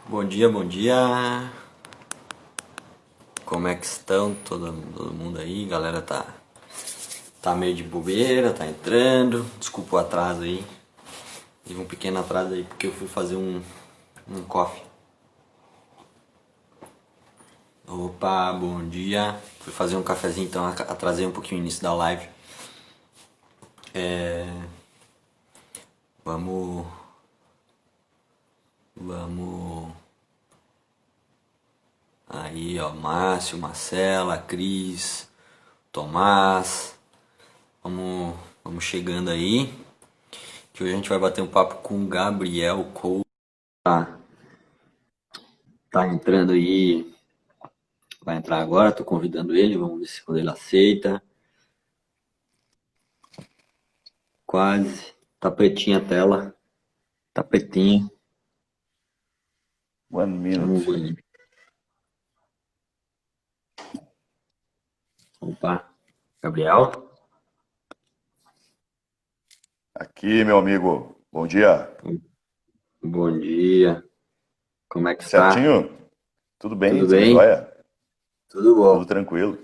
Bom dia, bom dia. Como é que estão todo mundo aí? Galera tá meio de bobeira, tá entrando. Desculpa o atraso aí. Tive um pequeno atraso aí porque eu fui fazer um coffee. Opa, bom dia. Fui fazer um cafezinho, então atrasei um pouquinho o início da live. Vamos, vamos. Aí, ó, Márcio, Marcela, Cris, Tomás. Vamos chegando aí. Que hoje a gente vai bater um papo com o Gabriel Couto. Tá entrando aí, vai entrar agora, tô convidando ele, vamos ver se quando ele aceita. Quase, tá pretinha a tela, tá pretinho. 1 minute. Vamos ver. Opa, Gabriel, Aqui, meu amigo. Bom dia. bom dia, como é que está? Certinho? Tudo bem? Tudo Tudo bem? jóia? Tudo Tudo bom. tranquilo.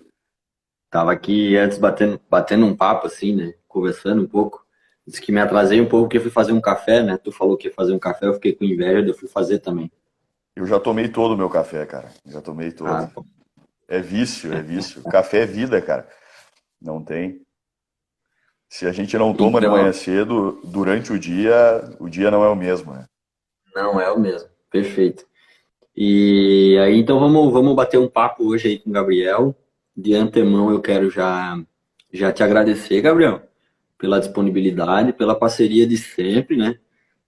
Tava aqui antes batendo um papo assim, né, conversando um pouco. Disse que me atrasei um pouco porque fui fazer um café, né? Tu falou que ia fazer um café, eu fiquei com inveja, eu fui fazer também. Eu já tomei todo o meu café, cara. Já tomei todo. Ah, pô. É vício, é vício. Café é vida, cara. Não tem. Se a gente não toma de manhã Então, cedo, durante o dia não é o mesmo, né? não é o mesmo. Perfeito. E aí, então vamos bater um papo hoje aí com o Gabriel. De antemão, eu quero já te agradecer, Gabriel, pela disponibilidade, pela parceria de sempre, né?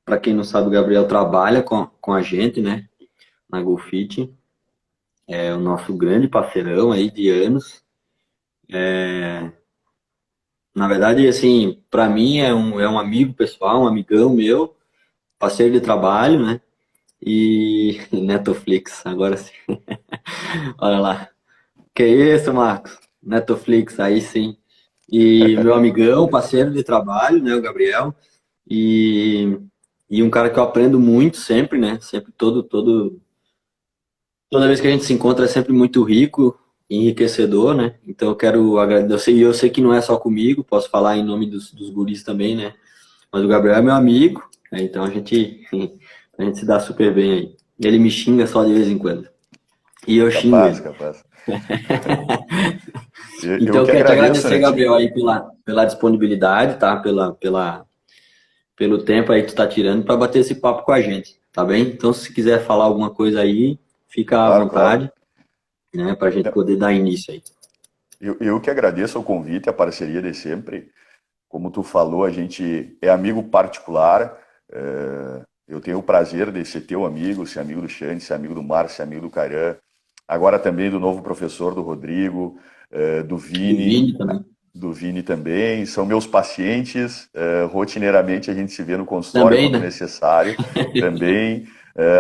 Para quem não sabe, o Gabriel trabalha com a gente, né? Na GoFit. É o nosso grande parceirão aí de anos. Na verdade, assim, para mim é um amigo pessoal, um amigão meu, parceiro de trabalho, né? E Netflix, agora sim. Olha lá. Que isso, Marcos? Netflix, aí sim. E meu amigão, parceiro de trabalho, né, o Gabriel, e, e um cara que eu aprendo muito sempre, né? Sempre toda vez que a gente se encontra é sempre muito rico, enriquecedor, né? Então eu quero agradecer, e eu sei que não é só comigo, posso falar em nome dos guris também, né? Mas o Gabriel é meu amigo, né? Então a gente se dá super bem aí. Ele me xinga só de vez em quando. E eu xingo Capaz, ele. capaz. Eu Então, eu que quero te agradeço, agradecer, Netinho. Gabriel, aí pela disponibilidade, tá? Pelo tempo aí que tu tá tirando para bater esse papo com a gente, tá bem? Então, se quiser falar alguma coisa aí, fica à Claro, vontade, claro. né? Para a gente poder dar início aí. Eu que agradeço o convite, a parceria de sempre. Como tu falou, a gente é amigo particular. Eu tenho o prazer de ser teu amigo, ser amigo do Xande, ser amigo do Márcio, ser amigo do Cairan. Agora também do novo professor, do Rodrigo, do Do Vini, Vini também. do Vini também. São meus pacientes. Rotineiramente a gente se vê no consultório Também, quando né? necessário. Também,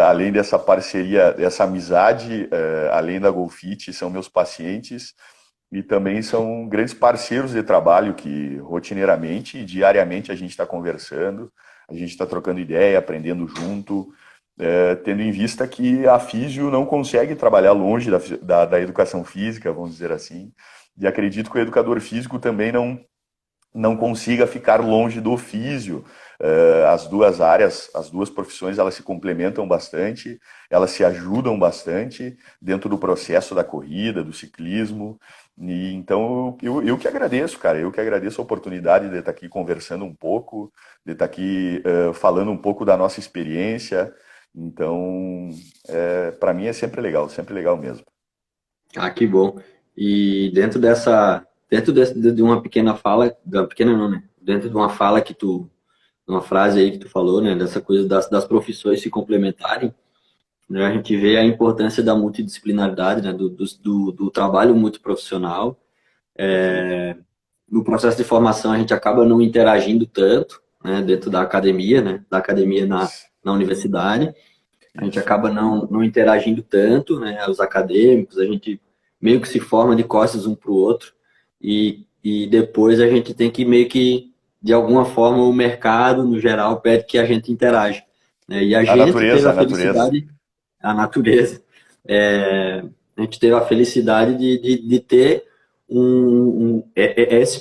além dessa parceria, dessa amizade, além da Golfit, são meus pacientes e também são grandes parceiros de trabalho que rotineiramente e diariamente a gente está conversando, a gente está trocando ideia, aprendendo junto, tendo em vista que a físio não consegue trabalhar longe da educação física, vamos dizer assim, e acredito que o educador físico também não consiga ficar longe do físio. As duas áreas, as duas profissões, elas se complementam bastante, elas se ajudam bastante dentro do processo da corrida, do ciclismo. E então eu que agradeço, cara, eu que agradeço a oportunidade de estar aqui conversando um pouco, de estar aqui falando um pouco da nossa experiência. Então, para mim é sempre legal mesmo. Ah, que bom. E de uma pequena fala, da pequena não, né? Dentro de uma fala uma frase aí que tu falou, né? Dessa coisa das profissões se complementarem, né? A gente vê a importância da multidisciplinaridade, né? Do trabalho multiprofissional. Perfeito. No processo de formação a gente acaba não interagindo tanto, né? Dentro da academia, né? Da academia na universidade. A gente Isso. acaba não interagindo tanto, né? Os acadêmicos, a gente meio que se forma de costas um para o outro e depois a gente tem que meio que, de alguma forma, o mercado, no geral, pede que a gente interaja, né? E a A gente teve natureza, a a natureza. felicidade, a natureza. A gente teve a felicidade de ter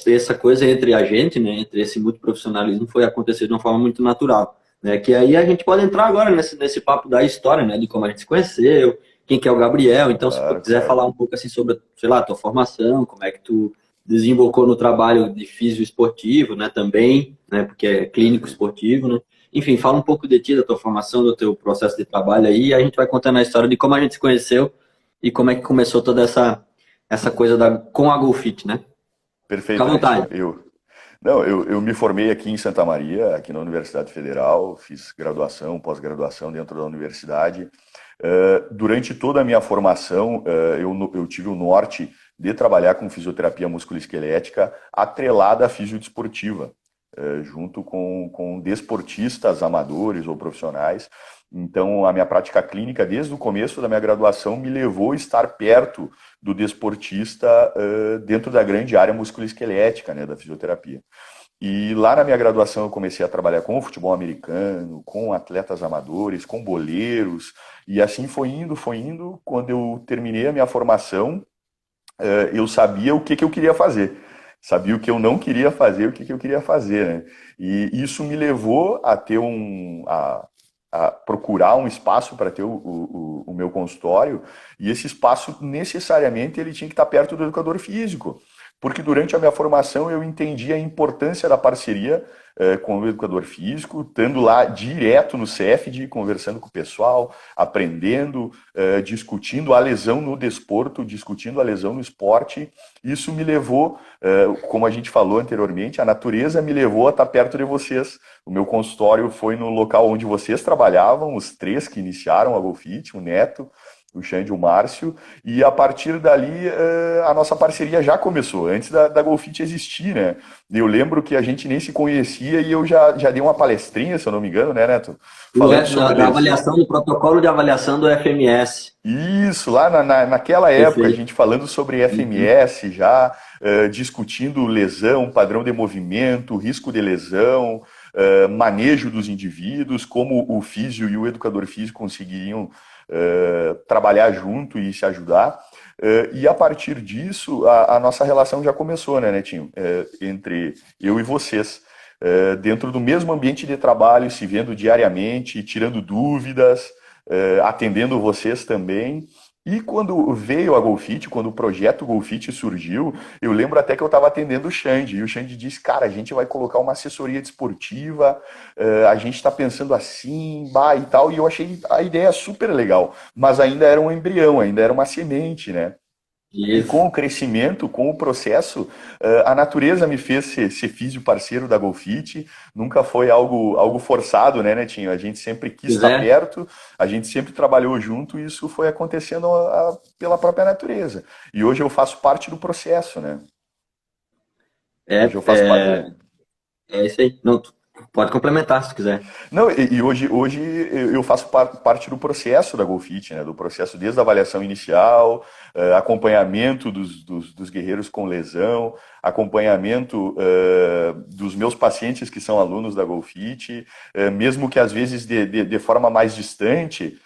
essa coisa entre a gente, né, entre esse multiprofissionalismo, foi acontecer de uma forma muito natural, né, que aí a gente pode entrar agora nesse papo da história, né, de como a gente se conheceu, quem que é o Gabriel. Então, se tu Claro, quiser claro. falar um pouco assim sobre, sei lá, a tua formação, como é que tu desembocou no trabalho de físio esportivo, né, também, né, porque é clínico Perfeito. esportivo, né. Enfim, fala um pouco de ti, da tua formação, do teu processo de trabalho aí, e a gente vai contando a história de como a gente se conheceu e como é que começou toda essa coisa com a GoFit, né? Fica à Perfeito, Netinho. vontade. Eu me formei aqui em Santa Maria, aqui na Universidade Federal, fiz graduação, pós-graduação dentro da universidade. Durante toda a minha formação, eu tive o norte de trabalhar com fisioterapia musculoesquelética atrelada à fisiodesportiva, junto com desportistas amadores ou profissionais. Então, a minha prática clínica, desde o começo da minha graduação, me levou a estar perto do desportista dentro da grande área musculoesquelética, né, da fisioterapia. E lá na minha graduação eu comecei a trabalhar com o futebol americano, com atletas amadores, com boleiros, e assim foi indo, foi indo. Quando eu terminei a minha formação, eu sabia o que eu queria fazer. Sabia o que eu não queria fazer, o que eu queria fazer, né? E isso me levou a ter a procurar um espaço para ter o meu consultório, e esse espaço necessariamente ele tinha que estar perto do educador físico, porque durante a minha formação eu entendi a importância da parceria com o educador físico, estando lá direto no CEFD, conversando com o pessoal, aprendendo, discutindo a lesão no desporto, discutindo a lesão no esporte. Isso me levou, como a gente falou anteriormente, a natureza me levou a estar perto de vocês. O meu consultório foi no local onde vocês trabalhavam, os três que iniciaram a GoFit, o Neto, o Xande e o Márcio, e a partir dali a nossa parceria já começou, antes da GoFit existir, né? Eu lembro que a gente nem se conhecia e eu já dei uma palestrinha, se eu não me engano, né, Neto? Falando sobre Da isso. avaliação do protocolo de avaliação do FMS. Isso, lá naquela época, a Perfeito. gente falando sobre FMS já, discutindo lesão, padrão de movimento, risco de lesão, manejo dos indivíduos, como o físio e o educador físico conseguiriam trabalhar junto e se ajudar. E a partir disso, a nossa relação já começou, né, Netinho? Entre eu e vocês. Dentro do mesmo ambiente de trabalho, se vendo diariamente, tirando dúvidas, atendendo vocês também. E quando veio a GoFit, quando o projeto GoFit surgiu, eu lembro até que eu estava atendendo o Xande, e o Xande disse, cara, a gente vai colocar uma assessoria desportiva, a gente está pensando assim, bah, e tal, e eu achei a ideia super legal, mas ainda era um embrião, ainda era uma semente, né? E com Isso. o crescimento, com o processo, a natureza me fez ser físio parceiro da GoFit. Nunca foi algo forçado, né, Netinho? A gente sempre quis Pois estar é. perto, a gente sempre trabalhou junto e isso foi acontecendo pela própria natureza. E hoje eu faço parte do processo, né? Hoje É, eu faço parte. é isso aí. Não, tu pode complementar se tu quiser. Não, e hoje eu faço parte do processo da GoFit, né? Do processo desde a avaliação inicial, acompanhamento dos guerreiros com lesão, acompanhamento dos meus pacientes que são alunos da GoFit, mesmo que às vezes de forma mais distante,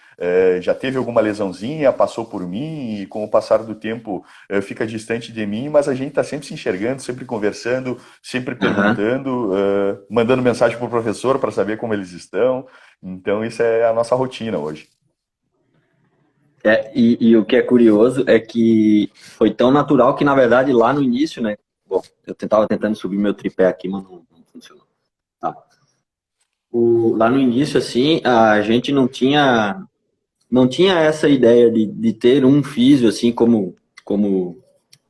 já teve alguma lesãozinha, passou por mim e com o passar do tempo fica distante de mim, mas a gente está sempre se enxergando, sempre conversando, sempre Aham. perguntando, mandando mensagem para o professor para saber como eles estão. Então, isso é a nossa rotina hoje. E o que é curioso é que foi tão natural que, na verdade, lá no início, né? Bom, eu estava tentando subir meu tripé aqui, mas não funcionou. Tá. Lá no início, assim, a gente não tinha essa ideia de ter um físio, assim,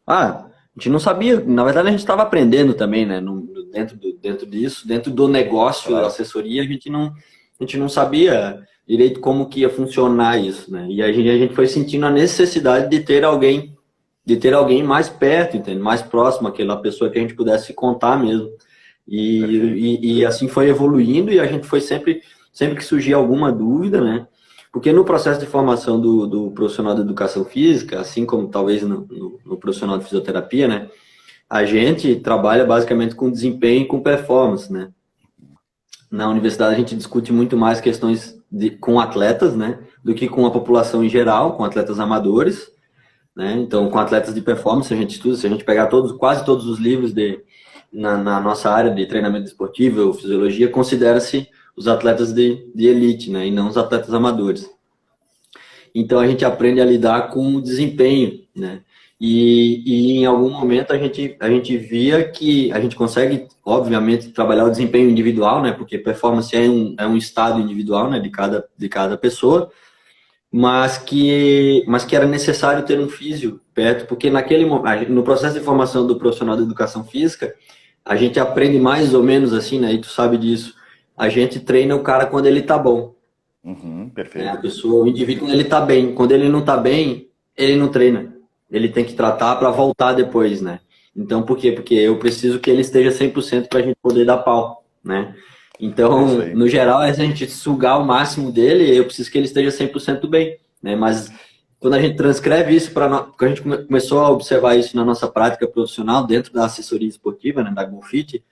a gente não sabia, na verdade a gente estava aprendendo também, né? Dentro disso, dentro do negócio, da Claro, assessoria, a gente não sabia direito como que ia funcionar isso, né? E a gente foi sentindo a necessidade de ter alguém mais perto, entende? Mais próximo, aquela pessoa que a gente pudesse contar mesmo. perfeito. E assim foi evoluindo e a gente foi sempre que surgia alguma dúvida, né? Porque no processo de formação do profissional de educação física, assim como talvez no profissional de fisioterapia, né? A gente trabalha basicamente com desempenho e com performance, né? Na universidade a gente discute muito mais questões com atletas, né, do que com a população em geral, com atletas amadores, né? Então, com atletas de performance, a gente estuda, se a gente pegar quase todos os livros na nossa área de treinamento esportivo ou fisiologia, considera-se os atletas de elite, né, e não os atletas amadores. Então, a gente aprende a lidar com o desempenho, né? E em algum momento a gente via que a gente consegue, obviamente, trabalhar o desempenho individual, né? Porque performance é um estado individual, né? De cada pessoa, mas que era necessário ter um físio perto, porque no processo de formação do profissional de educação física, a gente aprende mais ou menos assim, né? E tu sabe disso. A gente treina o cara quando ele tá bom, Uhum, né? A perfeito. pessoa, o indivíduo, quando ele tá bem. Quando ele não tá bem, ele não treina. Ele tem que tratar para voltar depois, né? Então, por quê? Porque eu preciso que ele esteja 100% para a gente poder dar pau, né? É isso Então, aí. no geral, é a gente sugar o máximo dele, eu preciso que ele esteja 100% bem, né? Mas quando a gente transcreve isso para nós, quando a gente começou a observar isso na nossa prática profissional dentro da assessoria esportiva, né, da GoFit,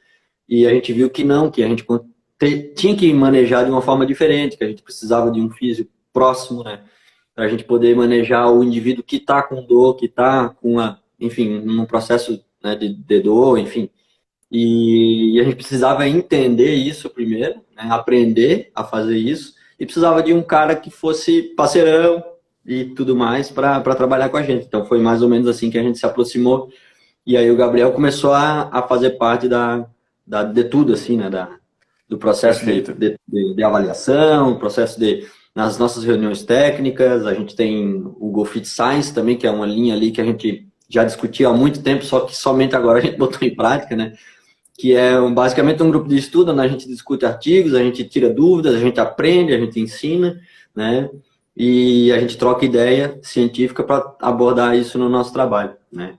e a gente viu que não, que a gente tinha que manejar de uma forma diferente, que a gente precisava de um físico próximo, né? Para a gente poder manejar o indivíduo que está com dor, que está com enfim, num processo, né, de dor, enfim. E a gente precisava entender isso primeiro, né, aprender a fazer isso, e precisava de um cara que fosse parceirão e tudo mais para trabalhar com a gente. Então foi mais ou menos assim que a gente se aproximou. E aí o Gabriel começou a fazer parte de tudo, assim, né, do processo Perfeito. de avaliação, processo nas nossas reuniões técnicas. A gente tem o GoFit Science também, que é uma linha ali que a gente já discutia há muito tempo, só que somente agora a gente botou em prática, né? Que é basicamente um grupo de estudo onde a gente discute artigos, a gente tira dúvidas, a gente aprende, a gente ensina, né? E a gente troca ideia científica para abordar isso no nosso trabalho, né?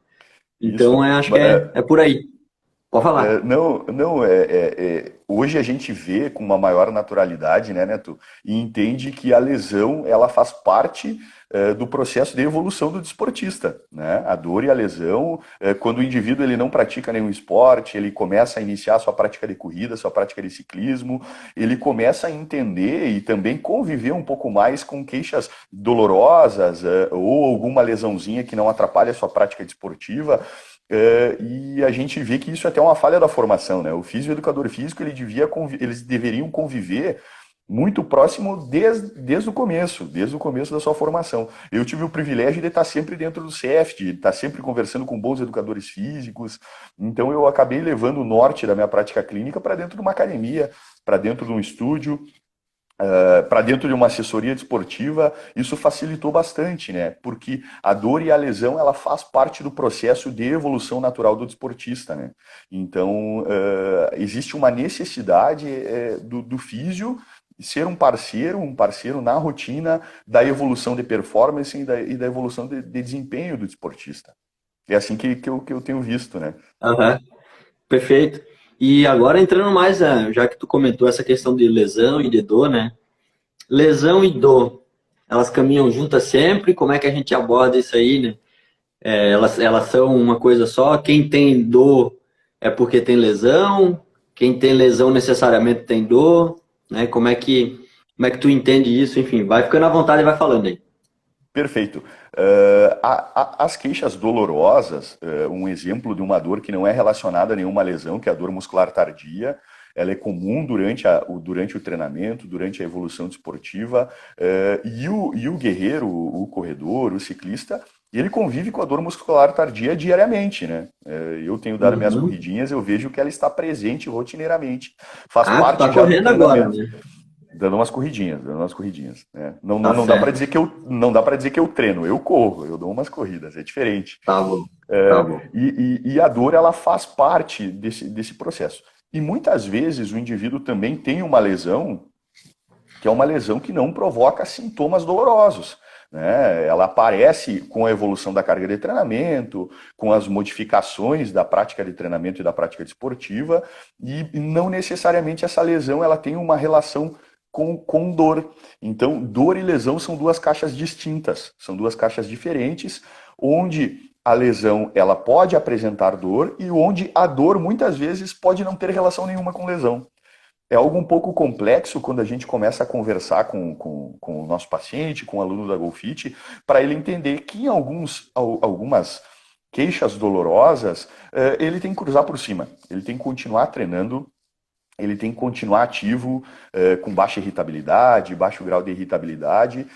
Isso. Então, eu acho que é por aí. Pode falar. Não, não, hoje a gente vê com uma maior naturalidade, né, Neto, e entende que a lesão, ela faz parte do processo de evolução do desportista, né? A dor e a lesão, quando o indivíduo ele não pratica nenhum esporte, ele começa a iniciar a sua prática de corrida, sua prática de ciclismo, ele começa a entender e também conviver um pouco mais com queixas dolorosas, ou alguma lesãozinha que não atrapalhe a sua prática desportiva. E a gente vê que isso é até uma falha da formação, né? O físico e o educador físico eles deveriam conviver muito próximo desde o começo da sua formação. Eu tive o privilégio de estar sempre dentro do CEFT, de estar sempre conversando com bons educadores físicos, então eu acabei levando o norte da minha prática clínica para dentro de uma academia, para dentro de um estúdio, para dentro de uma assessoria desportiva. Isso facilitou bastante, né? Porque a dor e a lesão, ela faz parte do processo de evolução natural do desportista, né? Então, existe uma necessidade do físio ser um parceiro na rotina da evolução de performance e da evolução de desempenho do desportista. É assim que eu tenho visto, né? Aham, perfeito. E agora entrando mais, já que tu comentou essa questão de lesão e de dor, né? Lesão e dor, elas caminham juntas sempre? Como é que a gente aborda isso aí, né? Elas são uma coisa só? Quem tem dor é porque tem lesão? Quem tem lesão necessariamente tem dor? Né? Como é que tu entende isso? Enfim, vai ficando à vontade e vai falando aí. Perfeito. As queixas dolorosas, um exemplo de uma dor que não é relacionada a nenhuma lesão, que é a dor muscular tardia, ela é comum durante o treinamento, durante a evolução desportiva, e o guerreiro, o corredor, o ciclista, ele convive com a dor muscular tardia diariamente, né? Eu tenho dado minhas Uhum. corridinhas, eu vejo que ela está presente rotineiramente, faz Ah, tu parte tá já do correndo agora, treinamento. né? Dando umas corridinhas, né? Não, Tá não dá para certo. dizer não dá para dizer que eu treino, eu corro, eu dou umas corridas, é diferente. Tá bom. Tá bom. E a dor, ela faz parte desse processo. E muitas vezes o indivíduo também tem uma lesão, que é uma lesão que não provoca sintomas dolorosos, né? Ela aparece com a evolução da carga de treinamento, com as modificações da prática de treinamento e da prática desportiva, e não necessariamente essa lesão ela tem uma relação com dor. Então, dor e lesão são duas caixas distintas, são duas caixas diferentes, onde a lesão ela pode apresentar dor e onde a dor muitas vezes pode não ter relação nenhuma com lesão. é algo um pouco complexo quando a gente começa a conversar com o nosso paciente, com o aluno da Golfit, para ele entender que em algumas queixas dolorosas, ele tem que cruzar por cima, ele tem que continuar treinando, ele tem que continuar ativo, com baixa irritabilidade, baixo grau de irritabilidade,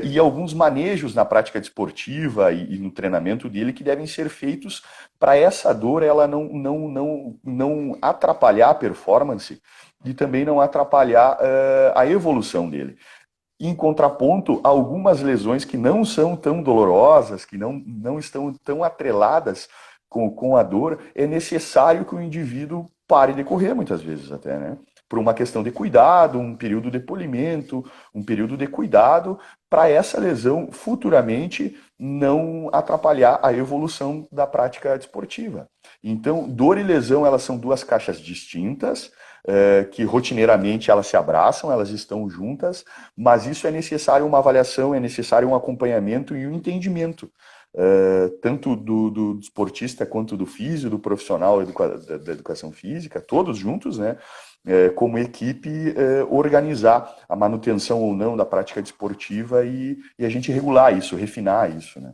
e alguns manejos na prática desportiva e no treinamento dele que devem ser feitos para essa dor ela não atrapalhar a performance e também não atrapalhar a evolução dele. Em contraponto, algumas lesões que não são tão dolorosas, que não estão tão atreladas com a dor, é necessário que o indivíduo pare de correr, muitas vezes até, né? Por uma questão de cuidado, um período de polimento, um período de cuidado, para essa lesão futuramente não atrapalhar a evolução da prática desportiva. Então, dor e lesão, elas são duas caixas distintas, que rotineiramente elas se abraçam, elas estão juntas, mas isso é necessário uma avaliação, é necessário um acompanhamento e um entendimento, tanto do desportista quanto do físio, do profissional da educação física, todos juntos, né? Como equipe, organizar a manutenção ou não da prática desportiva e a gente regular isso, refinar isso, né?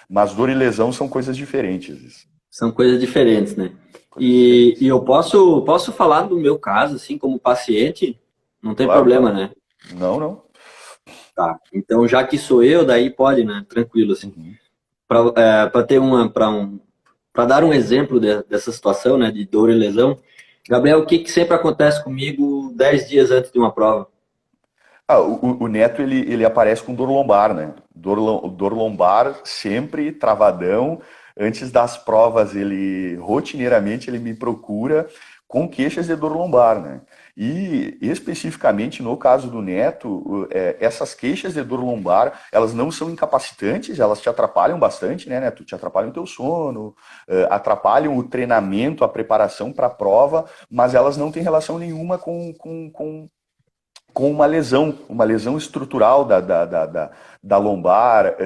Mas dor e lesão são coisas diferentes. São coisas diferentes, né? Coisas diferentes. E eu posso falar do meu caso, assim, como paciente, não tem Claro, problema, claro. né? Não, não. Tá. Então, já que sou eu, daí pode, né? Tranquilo, assim. Uhum. Para ter para dar um exemplo dessa situação, né, de dor e lesão, Gabriel, o que que sempre acontece comigo 10 dias antes de uma prova? O Neto, ele aparece com dor lombar, né? Dor lombar sempre travadão. Antes das provas, rotineiramente ele me procura com queixas de dor lombar, né? E especificamente no caso do Neto, essas queixas de dor lombar, elas não são incapacitantes, elas te atrapalham bastante, né, Neto? Te atrapalham o teu sono, atrapalham o treinamento, a preparação para a prova, mas elas não têm relação nenhuma com uma lesão estrutural da lombar.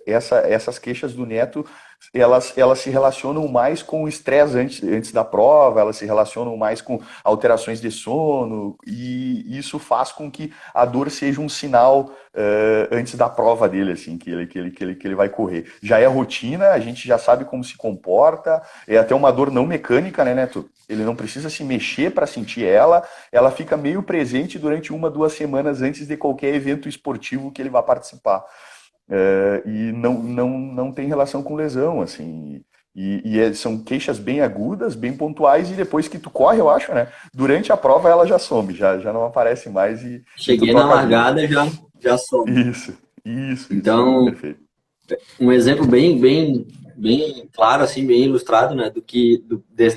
Essas queixas do Neto, elas se relacionam mais com o estresse antes da prova, elas se relacionam mais com alterações de sono, e isso faz com que a dor seja um sinal antes da prova dele, assim, que ele vai correr. Já é rotina, a gente já sabe como se comporta, é até uma dor não mecânica, né, Neto? Ele não precisa se mexer para sentir ela fica meio presente durante 1, 2 semanas antes de qualquer evento esportivo que ele vá participar. E não tem relação com lesão, assim. São queixas bem agudas, bem pontuais, e depois que tu corre, eu acho, né? Durante a prova ela já some, já não aparece mais e tu Cheguei na toca a vida. largada, já some. Isso, Então, perfeito. um exemplo bem claro, assim, bem ilustrado, né,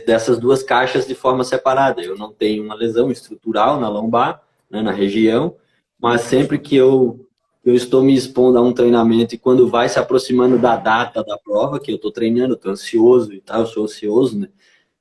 dessas duas caixas de forma separada. Eu não tenho uma lesão estrutural na lombar, né, na região, mas sempre Isso. que eu estou me expondo a um treinamento e quando vai se aproximando da data da prova, que eu estou treinando, estou ansioso e tal, eu sou ansioso, né,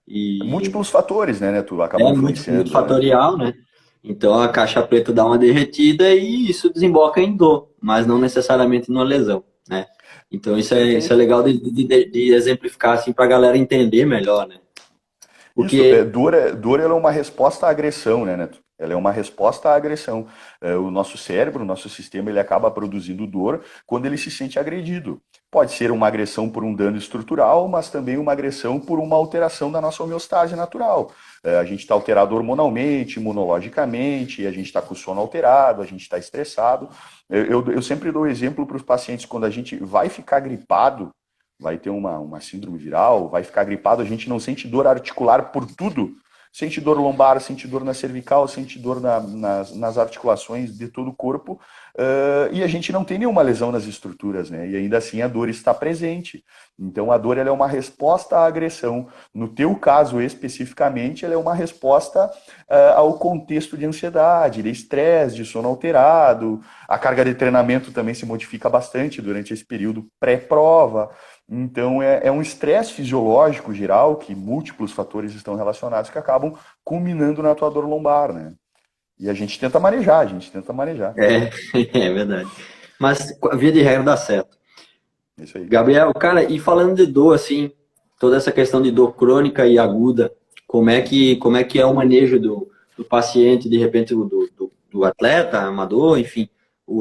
e Múltiplos fatores, né, Neto? Acabam é muito influenciando, né? fatorial, né? Então a caixa preta dá uma derretida e isso desemboca em dor, mas não necessariamente numa lesão, né? Então isso é Perfeito. legal de exemplificar assim para a galera entender melhor, né? Isso, Porque dor ela é uma resposta à agressão, né, Neto? Ela é uma resposta à agressão. O nosso cérebro, o nosso sistema, ele acaba produzindo dor quando ele se sente agredido. Pode ser uma agressão por um dano estrutural, mas também uma agressão por uma alteração da nossa homeostase natural. A gente está alterado hormonalmente, imunologicamente, a gente está com o sono alterado, a gente está estressado. Eu sempre dou exemplo para os pacientes, quando a gente vai ficar gripado, vai ter uma síndrome viral, vai ficar gripado, a gente não sente dor articular por tudo. Sente dor lombar, sente dor na cervical, sente dor nas articulações de todo o corpo, e a gente não tem nenhuma lesão nas estruturas, né? E ainda assim a dor está presente. Então a dor ela é uma resposta à agressão. No teu caso especificamente, ela é uma resposta ao contexto de ansiedade, de estresse, de sono alterado. A carga de treinamento também se modifica bastante durante esse período pré-prova. Então, é um estresse fisiológico geral, que múltiplos fatores estão relacionados, que acabam culminando na tua dor lombar, né? E a gente tenta manejar, é, é verdade. Mas a via de regra dá certo. É isso aí. Gabriel, cara, e falando de dor, assim, toda essa questão de dor crônica e aguda, como é que é o manejo do paciente, de repente do atleta, amador, enfim,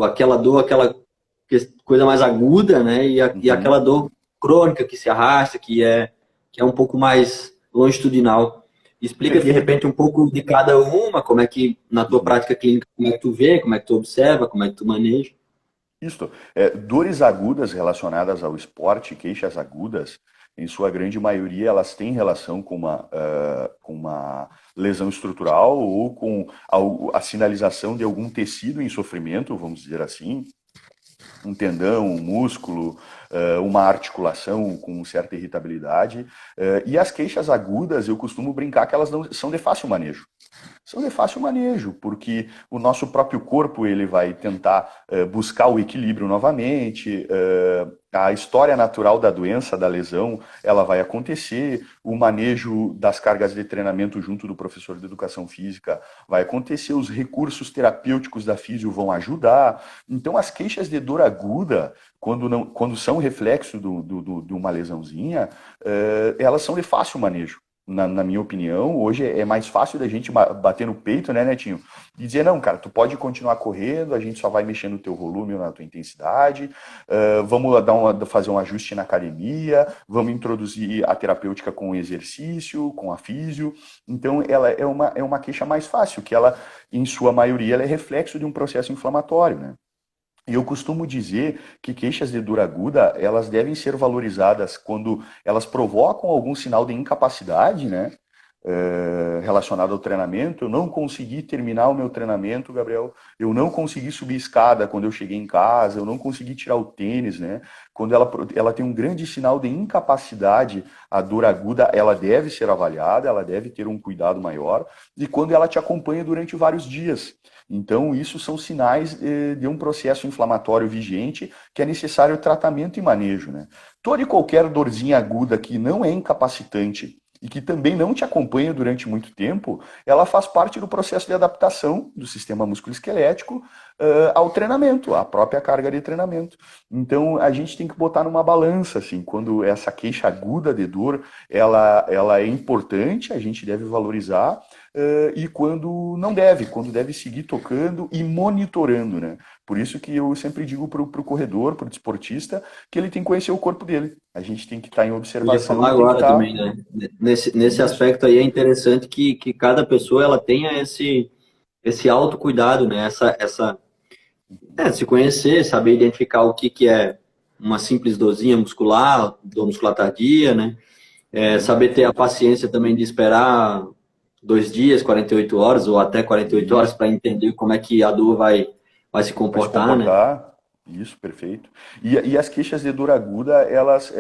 aquela dor, aquela coisa mais aguda, né? E aquela dor crônica que se arrasta, que é um pouco mais longitudinal. Explica de Perfeito. repente um pouco de cada uma, como é que na tua prática clínica, como é que tu vê, como é que tu observa, como é que tu maneja. Isto. Dores agudas relacionadas ao esporte, queixas agudas, em sua grande maioria, elas têm relação com uma lesão estrutural ou com a sinalização de algum tecido em sofrimento, vamos dizer assim, um tendão, um músculo, uma articulação com certa irritabilidade. E as queixas agudas, eu costumo brincar que elas não são de fácil manejo. São de fácil manejo, porque o nosso próprio corpo ele vai tentar buscar o equilíbrio novamente, a história natural da doença, da lesão, ela vai acontecer, o manejo das cargas de treinamento junto do professor de educação física vai acontecer, os recursos terapêuticos da físio vão ajudar. Então, as queixas de dor aguda, quando são reflexo de uma lesãozinha, elas são de fácil manejo. Na minha opinião, hoje é mais fácil da gente bater no peito, né, Netinho? E dizer, não, cara, tu pode continuar correndo, a gente só vai mexer no teu volume ou na tua intensidade, vamos fazer um ajuste na academia, vamos introduzir a terapêutica com o exercício, com a físio. Então, ela é uma queixa mais fácil, que ela, em sua maioria, ela é reflexo de um processo inflamatório, né? E eu costumo dizer que queixas de dor aguda, elas devem ser valorizadas quando elas provocam algum sinal de incapacidade, né? Relacionado ao treinamento. Eu não consegui terminar o meu treinamento, Gabriel. Eu não consegui subir escada quando eu cheguei em casa. Eu não consegui tirar o tênis, né? Quando ela tem um grande sinal de incapacidade, a dor aguda, ela deve ser avaliada, ela deve ter um cuidado maior. E quando ela te acompanha durante vários dias. Então, isso são sinais de um processo inflamatório vigente que é necessário tratamento e manejo, né? Toda e qualquer dorzinha aguda que não é incapacitante e que também não te acompanha durante muito tempo, ela faz parte do processo de adaptação do sistema musculoesquelético ao treinamento, à própria carga de treinamento. Então, a gente tem que botar numa balança, assim, quando essa queixa aguda de dor, ela é importante, a gente deve valorizar, e quando deve seguir tocando e monitorando, né? Por isso que eu sempre digo para o corredor, para o desportista, que ele tem que conhecer o corpo dele. A gente tem que estar em Eu ia observação falar e tem que agora estar... também, né? Nesse Isso, aspecto aí é interessante que cada pessoa ela tenha esse autocuidado, né? Se conhecer, saber identificar o que é uma simples dorzinha muscular, dor muscular tardia, né? Saber ter a paciência também de esperar 2 dias, 48 horas ou até 48 horas isso. para entender como é que a dor vai se Vai se comportar, né? comportar. Isso, perfeito. E as queixas de dor aguda, elas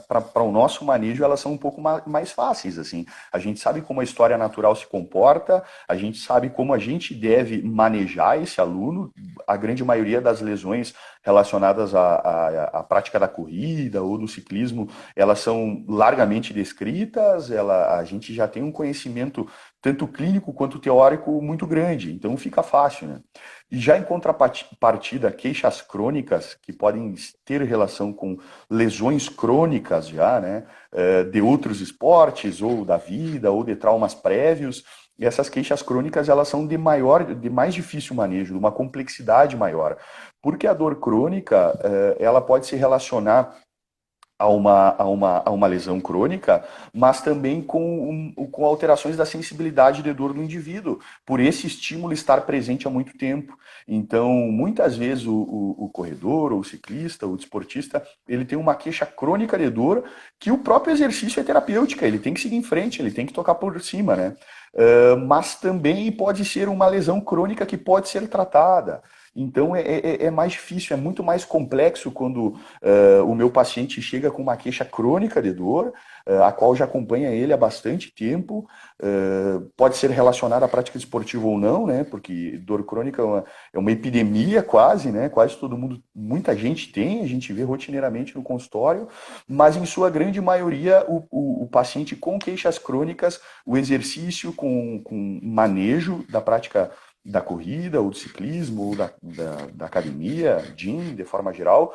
para o nosso manejo, elas são um pouco mais fáceis, assim. A gente sabe como a história natural se comporta, a gente sabe como a gente deve manejar esse aluno. A grande maioria das lesões relacionadas à prática da corrida ou do ciclismo, elas são largamente descritas, a gente já tem um conhecimento tanto clínico quanto teórico muito grande, então fica fácil, né? E já em contrapartida, queixas crônicas, que podem ter relação com lesões crônicas já, né, de outros esportes, ou da vida, ou de traumas prévios, e essas queixas crônicas, elas são de mais difícil manejo, de uma complexidade maior. Porque a dor crônica, ela pode se relacionar a uma lesão crônica, mas também com alterações da sensibilidade de dor do indivíduo, por esse estímulo estar presente há muito tempo. Então, muitas vezes o corredor, ou o ciclista, ou o desportista, ele tem uma queixa crônica de dor que o próprio exercício é terapêutica, ele tem que seguir em frente, ele tem que tocar por cima, né? Mas também pode ser uma lesão crônica que pode ser tratada. Então é mais difícil, é muito mais complexo quando o meu paciente chega com uma queixa crônica de dor, a qual já acompanha ele há bastante tempo, pode ser relacionada à prática esportiva ou não, né? Porque dor crônica é uma epidemia quase, né? Quase todo mundo, muita gente tem, a gente vê rotineiramente no consultório, mas em sua grande maioria o paciente com queixas crônicas, o exercício com manejo da prática da corrida, ou do ciclismo, ou da academia, gym, de forma geral,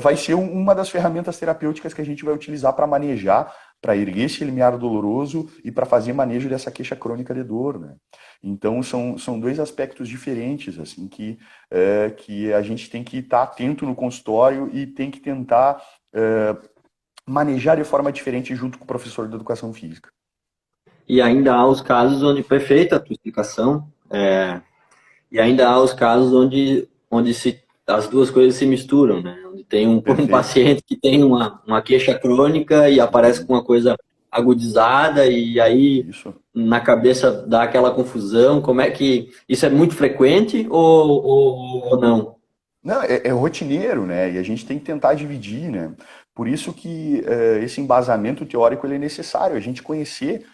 vai ser uma das ferramentas terapêuticas que a gente vai utilizar para manejar para erguer esse limiar doloroso e para fazer manejo dessa queixa crônica de dor, né? Então, são dois aspectos diferentes, assim, que a gente tem que estar atento no consultório e tem que tentar manejar de forma diferente junto com o professor de educação física. E ainda há os casos onde, perfeita a tua explicação, e ainda há os casos onde as duas coisas se misturam, né? Onde tem um Perfeito. paciente que tem uma queixa crônica e aparece com Uhum. uma coisa agudizada e aí Isso. na cabeça dá aquela confusão. Como é que... Isso é muito frequente ou não? Não, é rotineiro, né? E a gente tem que tentar dividir, né? Por isso que esse embasamento teórico ele é necessário, a gente conhecer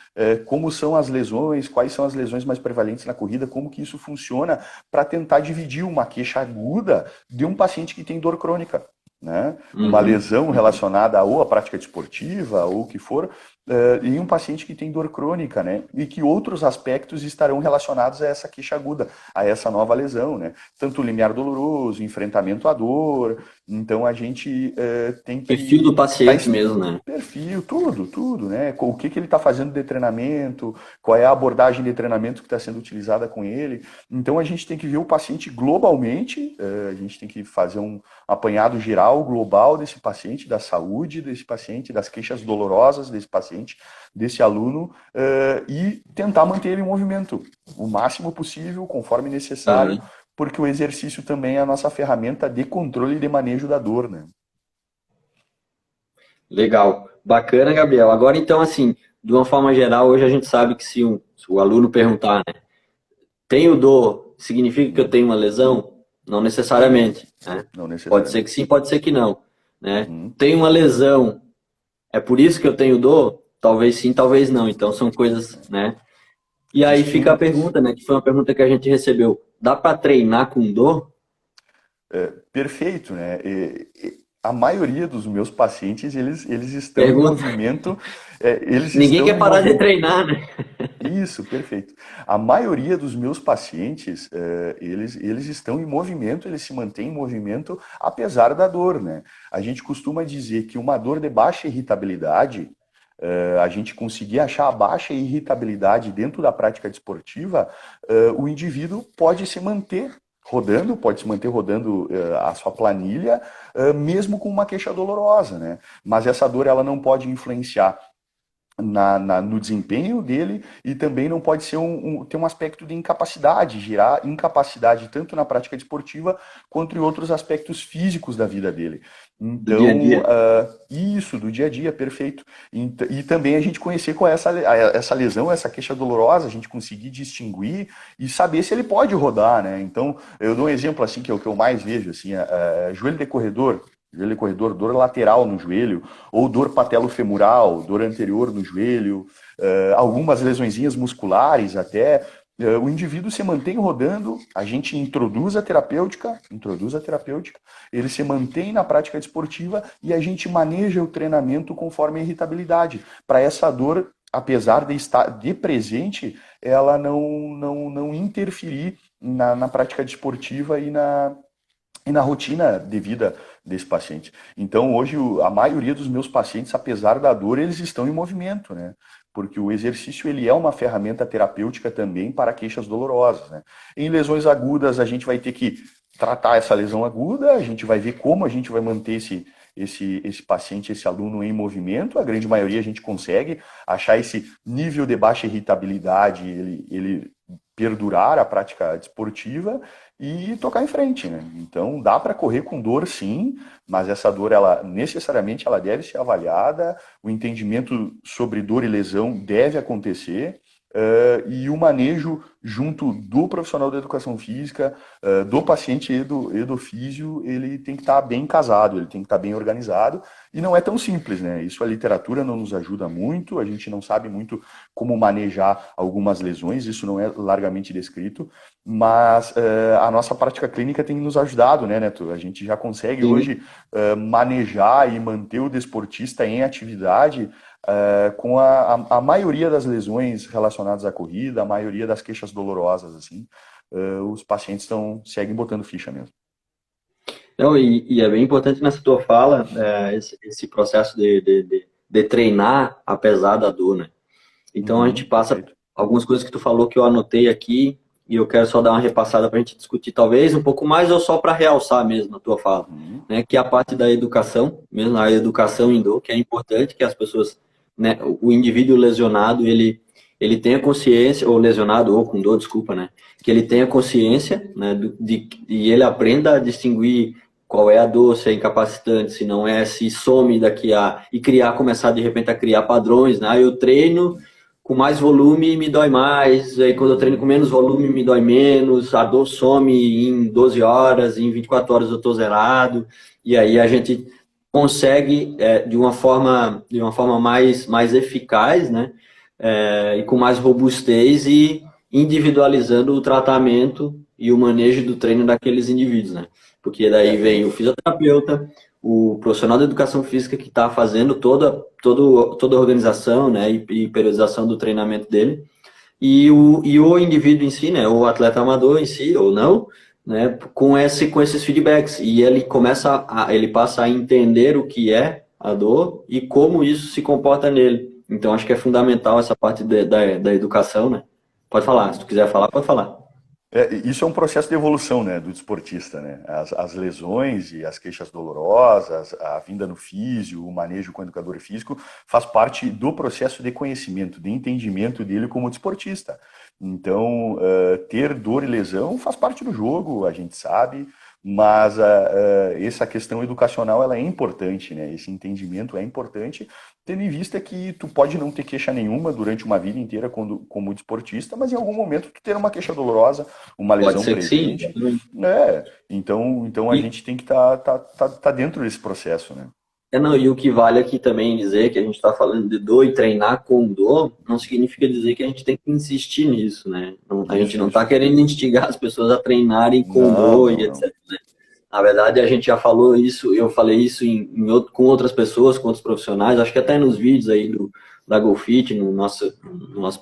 como são as lesões, quais são as lesões mais prevalentes na corrida, como que isso funciona, para tentar dividir uma queixa aguda de um paciente que tem dor crônica, né? Uma Uhum, lesão uhum. relacionada ou à prática desportiva, ou o que for, em um paciente que tem dor crônica, né? E que outros aspectos estarão relacionados a essa queixa aguda, a essa nova lesão, né? Tanto o limiar doloroso, enfrentamento à dor. Então a gente tem Perfil do que dar paciente mesmo, né? perfil, tudo, né? O que ele está fazendo de treinamento, qual é a abordagem de treinamento que está sendo utilizada com ele. Então a gente tem que ver o paciente globalmente, a gente tem que fazer um apanhado geral, global desse paciente, da saúde desse paciente, das queixas dolorosas desse paciente, desse aluno, e tentar manter ele em movimento o máximo possível, conforme necessário, Uhum. porque o exercício também é a nossa ferramenta de controle e de manejo da dor, né? Legal. Bacana, Gabriel. Agora, então, assim, de uma forma geral, hoje a gente sabe que se o aluno perguntar, né, tenho dor, significa que eu Uhum. tenho uma lesão? Não necessariamente, né? Não Pode ser que necessariamente. sim, pode ser que não, né? Uhum. Tenho uma lesão, é por isso que eu tenho dor? Talvez sim, talvez não. Então, são coisas, né? E aí fica a Distintas. pergunta, né, que foi uma pergunta que a gente recebeu. Dá para treinar com dor? Perfeito, né? A maioria dos meus pacientes, eles estão em Pergunta. movimento, eles Ninguém estão quer em parar de movimento. treinar, né? Isso, perfeito. A maioria dos meus pacientes, eles estão em movimento, eles se mantêm em movimento apesar da dor, né? A gente costuma dizer que uma dor de baixa irritabilidade, a gente conseguir achar a baixa irritabilidade dentro da prática desportiva, o indivíduo pode se manter rodando, pode se manter rodando a sua planilha, mesmo com uma queixa dolorosa, né? Mas essa dor ela não pode influenciar no desempenho dele e também não pode ser ter um aspecto de incapacidade, gerar incapacidade tanto na prática desportiva quanto em outros aspectos físicos da vida dele. Do dia a Então, dia. isso, do dia a dia, perfeito. E também a gente conhecer qual é essa lesão, essa queixa dolorosa, a gente conseguir distinguir e saber se ele pode rodar, né? Então, eu dou um exemplo assim, que é o que eu mais vejo, assim, joelho de corredor, dor lateral no joelho, ou dor patelofemoral, dor anterior no joelho, algumas lesõezinhas musculares até. O indivíduo se mantém rodando, a gente introduz a terapêutica, ele se mantém na prática desportiva e a gente maneja o treinamento conforme a irritabilidade, para essa dor, apesar de estar de presente, ela não interferir na prática desportiva e na rotina de vida desse paciente. Então, hoje, a maioria dos meus pacientes, apesar da dor, eles estão em movimento, né? Porque o exercício ele é uma ferramenta terapêutica também para queixas dolorosas, né? Em lesões agudas, a gente vai ter que tratar essa lesão aguda, a gente vai ver como a gente vai manter esse paciente, esse aluno em movimento. A grande maioria a gente consegue achar esse nível de baixa irritabilidade, ele perdurar a prática desportiva e tocar em frente, né? Então dá para correr com dor, sim, mas essa dor ela necessariamente ela deve ser avaliada, o entendimento sobre dor e lesão deve acontecer. E o manejo junto do profissional da educação física, do paciente e do físio, ele tem que estar bem casado, ele tem que estar bem organizado, e não é tão simples, né? Isso a literatura não nos ajuda muito, a gente não sabe muito como manejar algumas lesões, isso não é largamente descrito, mas a nossa prática clínica tem nos ajudado, né, Neto? A gente já consegue Sim. hoje manejar e manter o desportista em atividade com a maioria das lesões relacionadas à corrida, a maioria das queixas dolorosas, assim, os pacientes seguem botando ficha mesmo. Não, e é bem importante nessa tua fala, esse processo de treinar apesar da dor, né? Então a gente passa Perfeito. algumas coisas que tu falou que eu anotei aqui e eu quero só dar uma repassada para a gente discutir talvez um pouco mais ou só para realçar mesmo a tua fala, Uhum. né? Que é a parte da educação, mesmo a educação em dor, que é importante que as pessoas, né? O indivíduo lesionado, ele tenha consciência, ou lesionado ou com dor, desculpa, né? Que ele tenha consciência, né? E ele aprenda a distinguir qual é a dor, se é incapacitante, se não é, se some daqui a... E criar, começar de repente a criar padrões, né? Eu treino com mais volume me dói mais, aí quando eu treino com menos volume me dói menos, a dor some em 12 horas, em 24 horas eu estou zerado, e aí a gente consegue, de uma forma mais eficaz, né? E com mais robustez e individualizando o tratamento e o manejo do treino daqueles indivíduos, né? Porque daí É, vem o fisioterapeuta, o profissional da educação física que está fazendo toda a organização, né, e periodização do treinamento dele, e o indivíduo em si, né, o atleta amador em si, ou não, né, com esses feedbacks. E ele passa a entender o que é a dor e como isso se comporta nele. Então, acho que é fundamental essa parte da educação, né? Pode falar, se tu quiser falar, pode falar. isso é um processo de evolução, né, do desportista, né? As lesões e as queixas dolorosas, a vinda no físio, o manejo com o educador físico, faz parte do processo de conhecimento, de entendimento dele como desportista. Então, ter dor e lesão faz parte do jogo, a gente sabe, mas essa questão educacional ela é importante, né? Esse entendimento é importante, tendo em vista que tu pode não ter queixa nenhuma durante uma vida inteira como desportista, mas em algum momento tu ter uma queixa dolorosa, uma Pode lesão ser que sim. presente, né? Então a E, gente tem que tá dentro desse processo, né? não, e o que vale aqui também dizer que a gente está falando de dor e treinar com dor, não significa dizer que a gente tem que insistir nisso, né? A gente não Isso. está querendo instigar as pessoas a treinarem com Não, dor não, e não. etc. Na verdade, a gente já falou isso, eu falei isso com outras pessoas, com outros profissionais, acho que até nos vídeos aí da GoFit, no nosso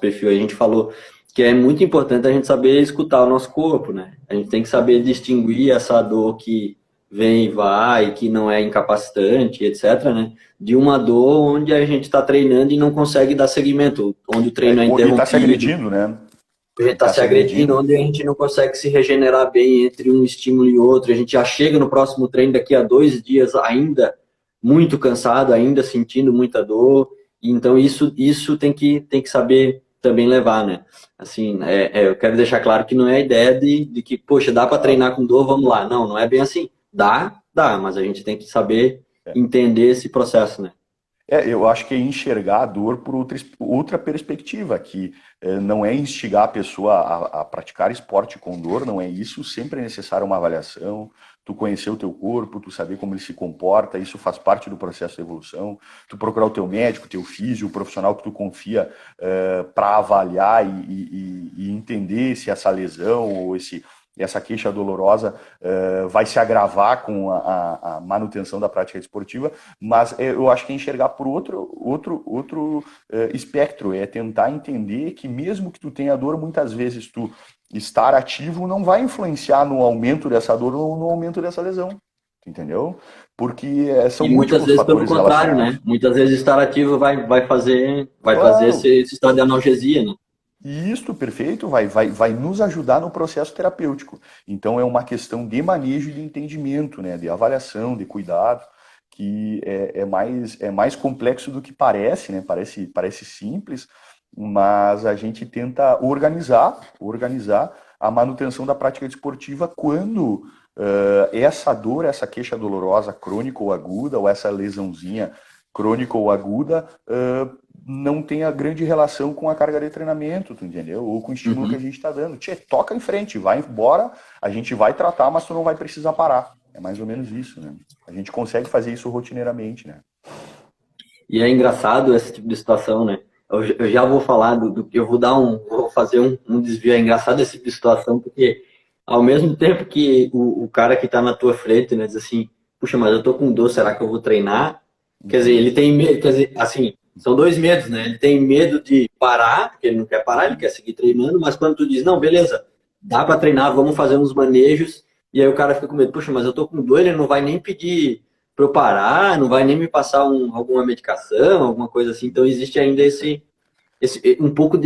perfil, a gente falou que é muito importante a gente saber escutar o nosso corpo, né? A gente tem que saber distinguir essa dor que vem e vai, que não é incapacitante, etc., né? De uma dor onde a gente está treinando e não consegue dar seguimento, onde o treino é E tá se interrompido, agredindo, né? a gente E está tá se se agredindo, agredindo. onde a gente não consegue se regenerar bem entre um estímulo e outro. A gente já chega no próximo treino daqui a 2 dias ainda muito cansado, ainda sentindo muita dor. Então isso tem que saber também levar, né? Assim, eu quero deixar claro que não é a ideia de que, poxa, dá para Não. treinar com dor, vamos lá. Não, não é bem assim. Dá, mas a gente tem que saber entender esse processo, né? Eu acho que é enxergar a dor por outra perspectiva, que não é instigar a pessoa a praticar esporte com dor, não é isso, sempre é necessário uma avaliação, tu conhecer o teu corpo, tu saber como ele se comporta, isso faz parte do processo de evolução, tu procurar o teu médico, teu físio, o profissional que tu confia para avaliar e entender se essa lesão ou essa queixa dolorosa vai se agravar com a manutenção da prática esportiva, mas eu acho que é enxergar por outro espectro, é tentar entender que mesmo que tu tenha dor, muitas vezes tu estar ativo não vai influenciar no aumento dessa dor ou no aumento dessa lesão, entendeu? Porque são E muitas múltiplos vezes pelo fatores contrário, né? relacionados. Muitas vezes estar ativo vai fazer Claro, esse estado de analgesia, né? e isto, perfeito, vai nos ajudar no processo terapêutico. Então, é uma questão de manejo e de entendimento, né, de avaliação, de cuidado, que é mais complexo do que parece, né, parece simples, mas a gente tenta organizar a manutenção da prática desportiva quando essa dor, essa queixa dolorosa crônica ou aguda, ou essa lesãozinha crônica ou aguda, não tem a grande relação com a carga de treinamento, tu entendeu? Ou com o estímulo que a Uhum. gente está dando. Tchê, toca em frente, vai embora, a gente vai tratar, mas tu não vai precisar parar. É mais ou menos isso, né? A gente consegue fazer isso rotineiramente, né? E é engraçado esse tipo de situação, né? Eu já vou falar eu vou fazer um desvio. É engraçado esse tipo de situação, porque ao mesmo tempo que o cara que está na tua frente, né, diz assim, puxa, mas eu tô com dor, será que eu vou treinar? Quer dizer, Uhum. ele tem medo, quer dizer, assim, são dois medos, né? Ele tem medo de parar, porque ele não quer parar, ele quer seguir treinando, mas quando tu diz, não, beleza, dá para treinar, vamos fazer uns manejos, e aí o cara fica com medo, puxa, mas eu tô com dor, ele não vai nem pedir para eu parar, não vai nem me passar alguma medicação, alguma coisa assim. Então existe ainda um pouco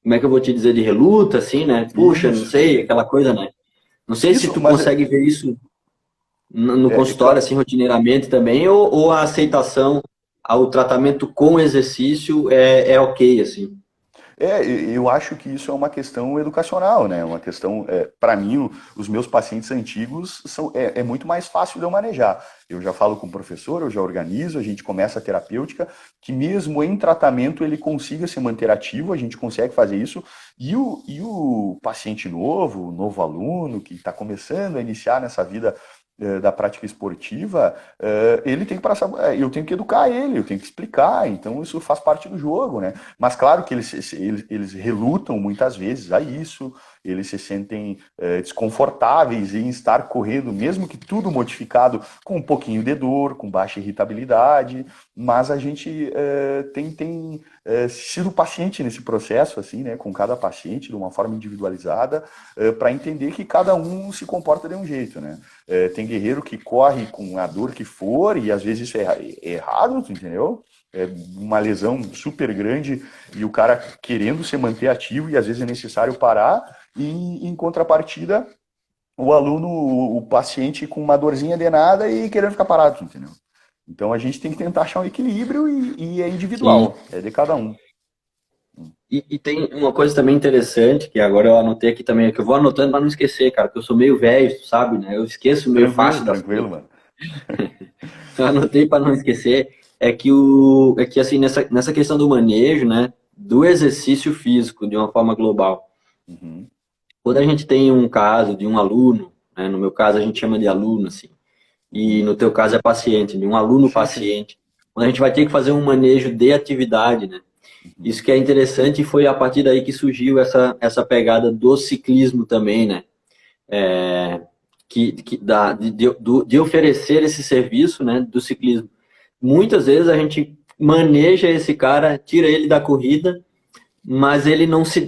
como é que eu vou te dizer, de reluta, assim, né? Puxa, não Isso. sei, aquela coisa, né? Não sei se Isso, tu mas consegue ver isso no é, é, consultório, assim, rotineiramente também, ou a aceitação ao tratamento com exercício é ok, assim. Eu acho que isso é uma questão educacional, né? Uma questão, para mim, os meus pacientes antigos é muito mais fácil de eu manejar. Eu já falo com o professor, eu já organizo, a gente começa a terapêutica, que mesmo em tratamento ele consiga se manter ativo, a gente consegue fazer isso. E o paciente novo, o novo aluno que está começando a iniciar nessa vida da prática esportiva, ele tem que passar, eu tenho que educar ele, eu tenho que explicar, então isso faz parte do jogo, né? Mas claro que eles relutam muitas vezes a isso, eles se sentem desconfortáveis em estar correndo, mesmo que tudo modificado com um pouquinho de dor, com baixa irritabilidade, mas a gente tem sido paciente nesse processo, assim, né, com cada paciente, de uma forma individualizada, para entender que cada um se comporta de um jeito, né? Tem guerreiro que corre com a dor que for, e às vezes isso é errado, entendeu? É uma lesão super grande e o cara querendo se manter ativo e às vezes é necessário parar, e em contrapartida, o aluno, o paciente com uma dorzinha de nada e querendo ficar parado, entendeu? Então a gente tem que tentar achar um equilíbrio e é Sim. individual, é de cada um. E tem uma coisa também interessante, que agora eu anotei aqui também, que eu vou anotando para não esquecer, cara, porque eu sou meio velho, tu sabe, né? Eu esqueço meio Tranquilo, fácil das tranquilo, coisas. mano. Eu anotei para não esquecer, é que assim, nessa questão do manejo, né, do exercício físico de uma forma global. Uhum. Quando a gente tem um caso de um aluno, né, no meu caso a gente chama de aluno, assim, e Uhum. no teu caso é paciente, de um aluno Sim, sim. paciente, quando a gente vai ter que fazer um manejo de atividade, né? Uhum. Isso que é interessante e foi a partir daí que surgiu essa pegada do ciclismo também, né? De oferecer esse serviço, né, do ciclismo. Muitas vezes a gente maneja esse cara, tira ele da corrida, mas ele não se.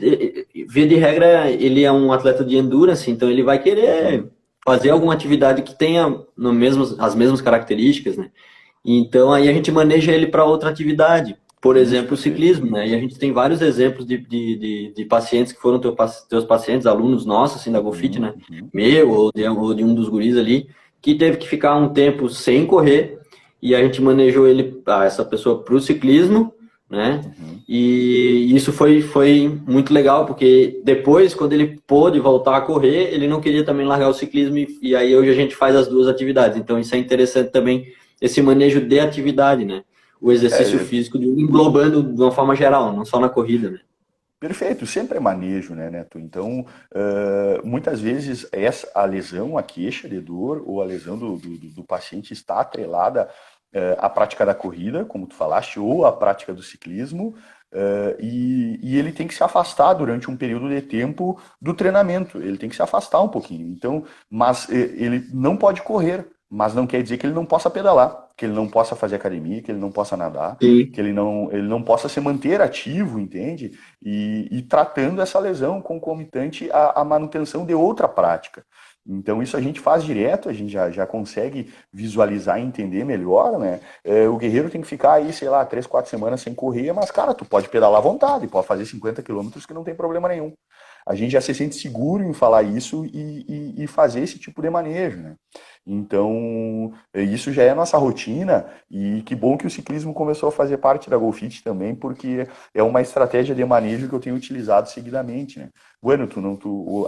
Via de regra, ele é um atleta de endurance, então ele vai querer Uhum. fazer alguma atividade que tenha as mesmas características, né? Então aí a gente maneja ele para outra atividade, por Isso, exemplo, o perfeito. ciclismo, né? E a gente tem vários exemplos de pacientes que foram teus pacientes, alunos nossos, assim, da GoFit, Uhum. né? Uhum. Meu ou de um dos guris ali, que teve que ficar um tempo sem correr, e a gente manejou essa pessoa para o ciclismo, né? Uhum. E isso foi muito legal, porque depois, quando ele pôde voltar a correr, ele não queria também largar o ciclismo, e aí hoje a gente faz as duas atividades. Então isso é interessante também, esse manejo de atividade, né? O exercício É, físico englobando de uma forma geral, não só na corrida, né? perfeito, sempre é manejo, né, Neto? Então, muitas vezes a lesão, a queixa de dor ou a lesão do paciente está atrelada à prática da corrida, como tu falaste, ou à prática do ciclismo, e ele tem que se afastar durante um período de tempo do treinamento, ele tem que se afastar um pouquinho. Então, mas ele não pode correr, mas não quer dizer que ele não possa pedalar, que ele não possa fazer academia, que ele não possa nadar, Sim. que ele não possa se manter ativo, entende? E tratando essa lesão concomitante à manutenção de outra prática. Então, isso a gente faz direto, a gente já consegue visualizar e entender melhor, né? O guerreiro tem que ficar aí, sei lá, 3, 4 semanas sem correr, mas, cara, tu pode pedalar à vontade, pode fazer 50 quilômetros que não tem problema nenhum. A gente já se sente seguro em falar isso e fazer esse tipo de manejo, né? Então, isso já é a nossa rotina, e que bom que o ciclismo começou a fazer parte da GoFit também, porque é uma estratégia de manejo que eu tenho utilizado seguidamente, né? Bueno,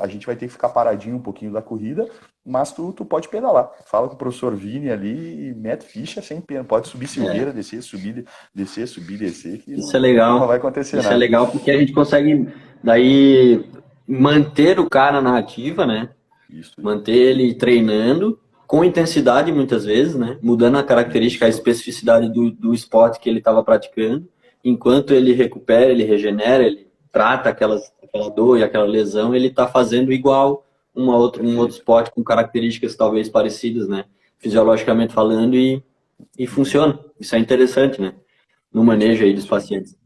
a gente vai ter que ficar paradinho um pouquinho da corrida, mas tu pode pedalar. Fala com o professor Vini ali e mete ficha sem pena. Pode subir É, Silveira, descer, subir, descer, subir, descer, que isso é não vai legal. acontecer Isso é nada. legal porque a gente consegue daí manter o cara na ativa, né? Isso. Manter ele treinando com intensidade muitas vezes, né? Mudando a característica, a Isso. especificidade do esporte que ele estava praticando. Enquanto ele recupera, ele regenera, ele trata aquela dor e aquela lesão, ele está fazendo igual um outro Perfeito. esporte com características talvez parecidas, né? Fisiologicamente falando, e Uhum. funciona. Isso é interessante, né? No Isso manejo aí, aí dos isso aí. pacientes.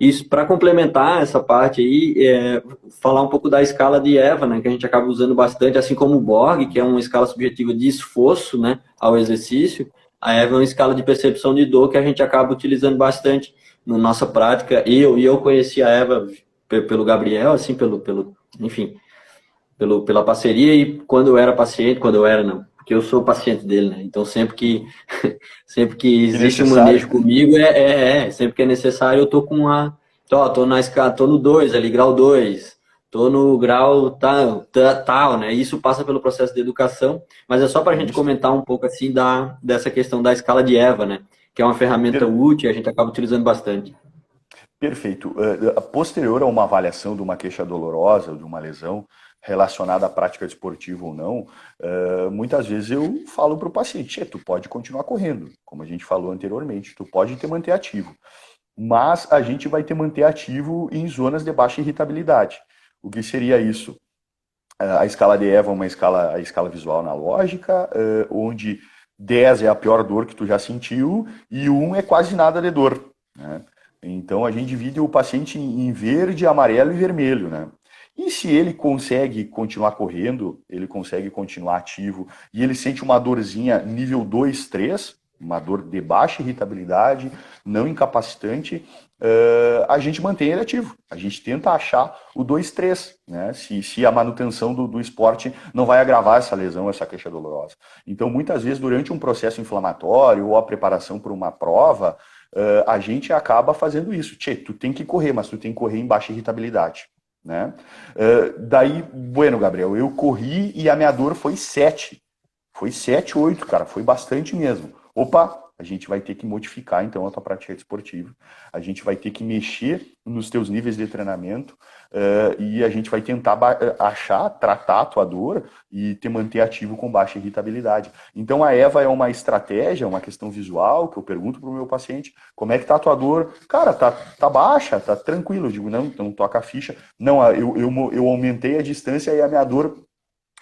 Isso, para complementar essa parte aí, falar um pouco da escala de EVA, né, que a gente acaba usando bastante, assim como o Borg, que é uma escala subjetiva de esforço, né, ao exercício. A EVA é uma escala de percepção de dor que a gente acaba utilizando bastante na nossa prática. E eu conheci a EVA pelo Gabriel, assim, enfim, pela parceria, e quando eu era paciente, quando eu era, não, porque eu sou paciente dele, né? Então sempre que Que existe um necessário. manejo comigo, sempre que é necessário, eu tô com tô na escala, tô no 2 ali, grau 2, tô no grau tal, né? Isso passa pelo processo de educação, mas é só para a gente Isso. comentar um pouco assim dessa questão da escala de EVA, né? Que é uma ferramenta Per- útil e a gente acaba utilizando bastante. Perfeito. Posterior a uma avaliação de uma queixa dolorosa ou de uma lesão relacionada à prática desportiva ou não, muitas vezes eu falo para o paciente: "Tchê, tu pode continuar correndo, como a gente falou anteriormente, tu pode te manter ativo, mas a gente vai te manter ativo em zonas de baixa irritabilidade." O que seria isso? A escala de EVA é a escala visual analógica, onde 10 é a pior dor que tu já sentiu e 1 é quase nada de dor, né? Então a gente divide o paciente em verde, amarelo e vermelho, né? E se ele consegue continuar correndo, ele consegue continuar ativo e ele sente uma dorzinha nível 2, 3, uma dor de baixa irritabilidade, não incapacitante, a gente mantém ele ativo. A gente tenta achar o 2, 3, né? Se a manutenção do esporte não vai agravar essa lesão, essa queixa dolorosa. Então, muitas vezes, durante um processo inflamatório ou a preparação para uma prova, a gente acaba fazendo isso. Tchê, tu tem que correr, mas tu tem que correr em baixa irritabilidade, né? Daí, bueno, Gabriel, eu corri e a minha dor foi 7. Foi 7, 8, cara, foi bastante mesmo. Opa, a gente vai ter que modificar então a tua prática esportiva, a gente vai ter que mexer nos teus níveis de treinamento, e a gente vai tentar achar, tratar a tua dor e te manter ativo com baixa irritabilidade. Então a EVA é uma estratégia, uma questão visual, que eu pergunto para o meu paciente: como é que tá a tua dor? Cara, tá baixa, tá tranquilo. Eu digo: não, então toca a ficha. Não, eu aumentei a distância e a minha dor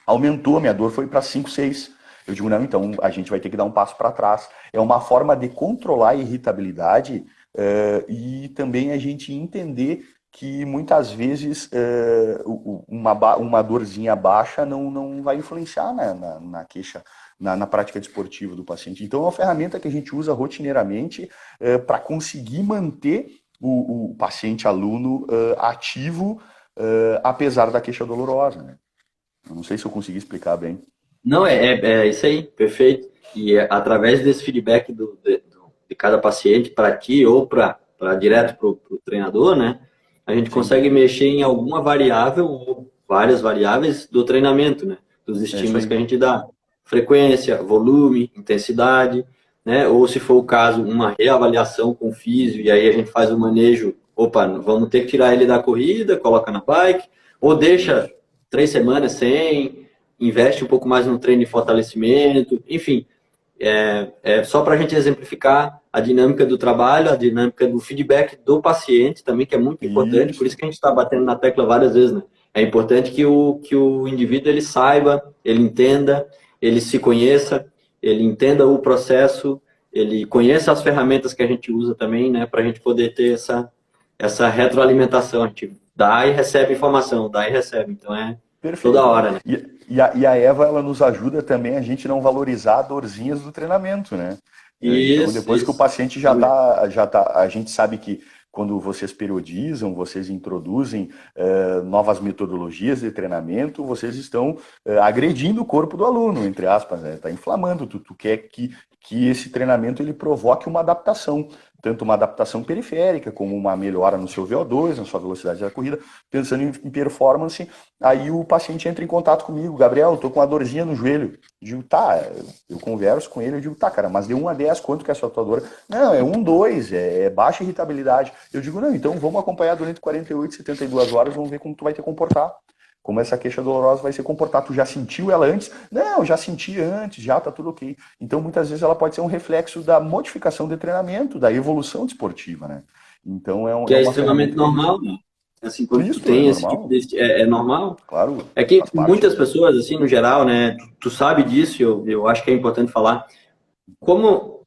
aumentou, a minha dor foi para 5, 6. Eu digo: não, então a gente vai ter que dar um passo para trás. É uma forma de controlar a irritabilidade, e também a gente entender que muitas vezes uma dorzinha baixa não vai influenciar na queixa, na prática desportiva do paciente. Então é uma ferramenta que a gente usa rotineiramente para conseguir manter o paciente aluno ativo, apesar da queixa dolorosa, né? Eu não sei se eu consegui explicar bem. Não, é isso aí, perfeito. E através desse feedback de cada paciente para ti ou para direto para o treinador, né? A gente Sim, consegue mexer em alguma variável ou várias variáveis do treinamento, né? Dos é isso estímulos que aí. a gente dá. Frequência, volume, intensidade, né? Ou se for o caso, uma reavaliação com o físio, e aí a gente faz o manejo. Opa, vamos ter que tirar ele da corrida, coloca na bike, ou deixa Isso. 3 semanas sem, investe um pouco mais no treino de fortalecimento, enfim, só para a gente exemplificar a dinâmica do trabalho, a dinâmica do feedback do paciente também, que é muito importante, por isso Isso. que a gente está batendo na tecla várias vezes, né? É importante que o indivíduo ele saiba, ele entenda, ele se conheça, ele entenda o processo, ele conheça as ferramentas que a gente usa também, né, para a gente poder ter essa retroalimentação. A gente dá e recebe informação, dá e recebe, então toda Perfeito. hora, né? E a Eva, ela nos ajuda também a gente não valorizar dorzinhas do treinamento, né? Então, Isso, depois que o isso. paciente já tá, a gente sabe que quando vocês periodizam, vocês introduzem novas metodologias de treinamento, vocês estão agredindo o corpo do aluno, entre aspas, né? Tá inflamando. Tu quer que esse treinamento ele provoque uma adaptação, tanto uma adaptação periférica, como uma melhora no seu VO2, na sua velocidade da corrida, pensando em performance. Aí o paciente entra em contato comigo: Gabriel, eu tô com uma dorzinha no joelho. Eu digo: tá, eu converso com ele, eu digo: tá, cara, mas de 1 a 10, quanto que é a sua dor? Não, é 1, 2, é baixa irritabilidade. Eu digo: não, então vamos acompanhar durante 48, 72 horas, vamos ver como tu vai te comportar. Como essa queixa dolorosa vai se comportar. Tu já sentiu ela antes? Não, já senti antes, já tá tudo ok. Então, muitas vezes, ela pode ser um reflexo da modificação de treinamento, da evolução desportiva, né? Então, Que é é uma extremamente ferramenta que a gente. normal, né? Assim, quando tu Isso é tem esse tipo normal, de... É normal. claro, É que faz parte. muitas pessoas, assim, no geral, né? Tu sabe disso, eu acho que é importante falar. Como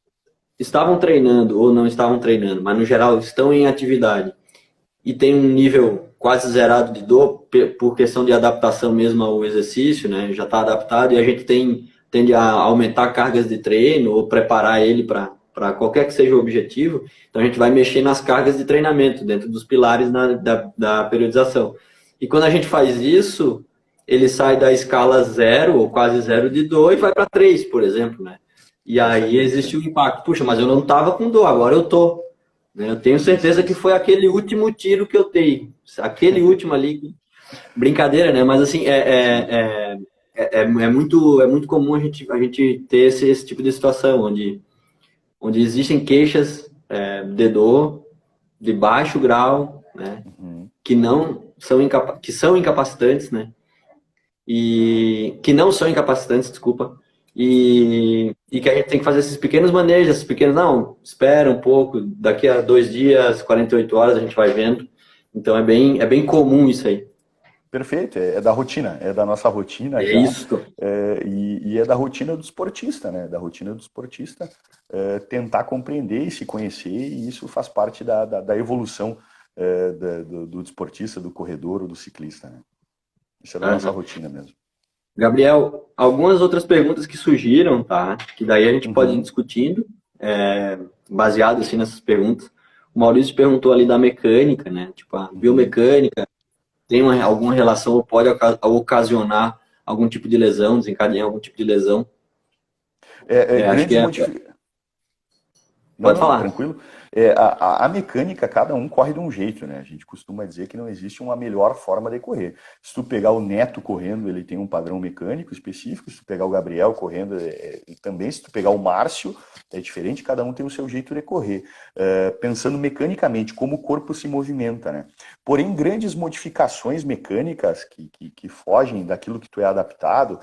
estavam treinando ou não estavam treinando, mas no geral estão em atividade e tem um nível quase zerado de dor por questão de adaptação mesmo ao exercício, né? Já está adaptado e a gente tende a aumentar cargas de treino ou preparar ele para qualquer que seja o objetivo. Então a gente vai mexer nas cargas de treinamento dentro dos pilares da periodização. E quando a gente faz isso, ele sai da escala zero ou quase zero de dor e vai para 3, por exemplo, né? E aí existe o impacto. Puxa, mas eu não estava com dor, agora eu tô. Né? Eu tenho certeza que foi aquele último tiro que eu dei. Aquele último ali. Brincadeira, né? Mas assim, é muito comum a gente ter esse tipo de situação, onde existem queixas de dor de baixo grau, né? Uhum. Que não são, que são incapacitantes, né? E que não são incapacitantes, desculpa, e que a gente tem que fazer esses pequenos manejos, esses pequenos, não, espera um pouco, daqui a 2 dias, 48 horas a gente vai vendo. Então é bem comum isso aí. Perfeito, é da rotina, é da nossa rotina É já, isso. e é da rotina do esportista, né? Da rotina do esportista tentar compreender e se conhecer, e isso faz parte da evolução do desportista, do corredor ou do ciclista, né? Isso é da nossa Uhum. rotina mesmo. Gabriel, algumas outras perguntas que surgiram, tá? Que daí a gente pode ir Uhum, discutindo, baseado assim nessas perguntas. O Maurício perguntou ali da mecânica, né? Tipo, a uhum. biomecânica tem alguma relação ou pode ocasionar algum tipo de lesão, desencadear algum tipo de lesão. Acho que Grandes modificações. Não, pode não, falar. tranquilo. A mecânica, cada um corre de um jeito, né? A gente costuma dizer que não existe uma melhor forma de correr. Se tu pegar o Neto correndo, ele tem um padrão mecânico específico. Se tu pegar o Gabriel correndo, também. Se tu pegar o Márcio, é diferente, cada um tem o seu jeito de correr. Pensando mecanicamente, como o corpo se movimenta, né? Porém, grandes modificações mecânicas que fogem daquilo que tu é adaptado.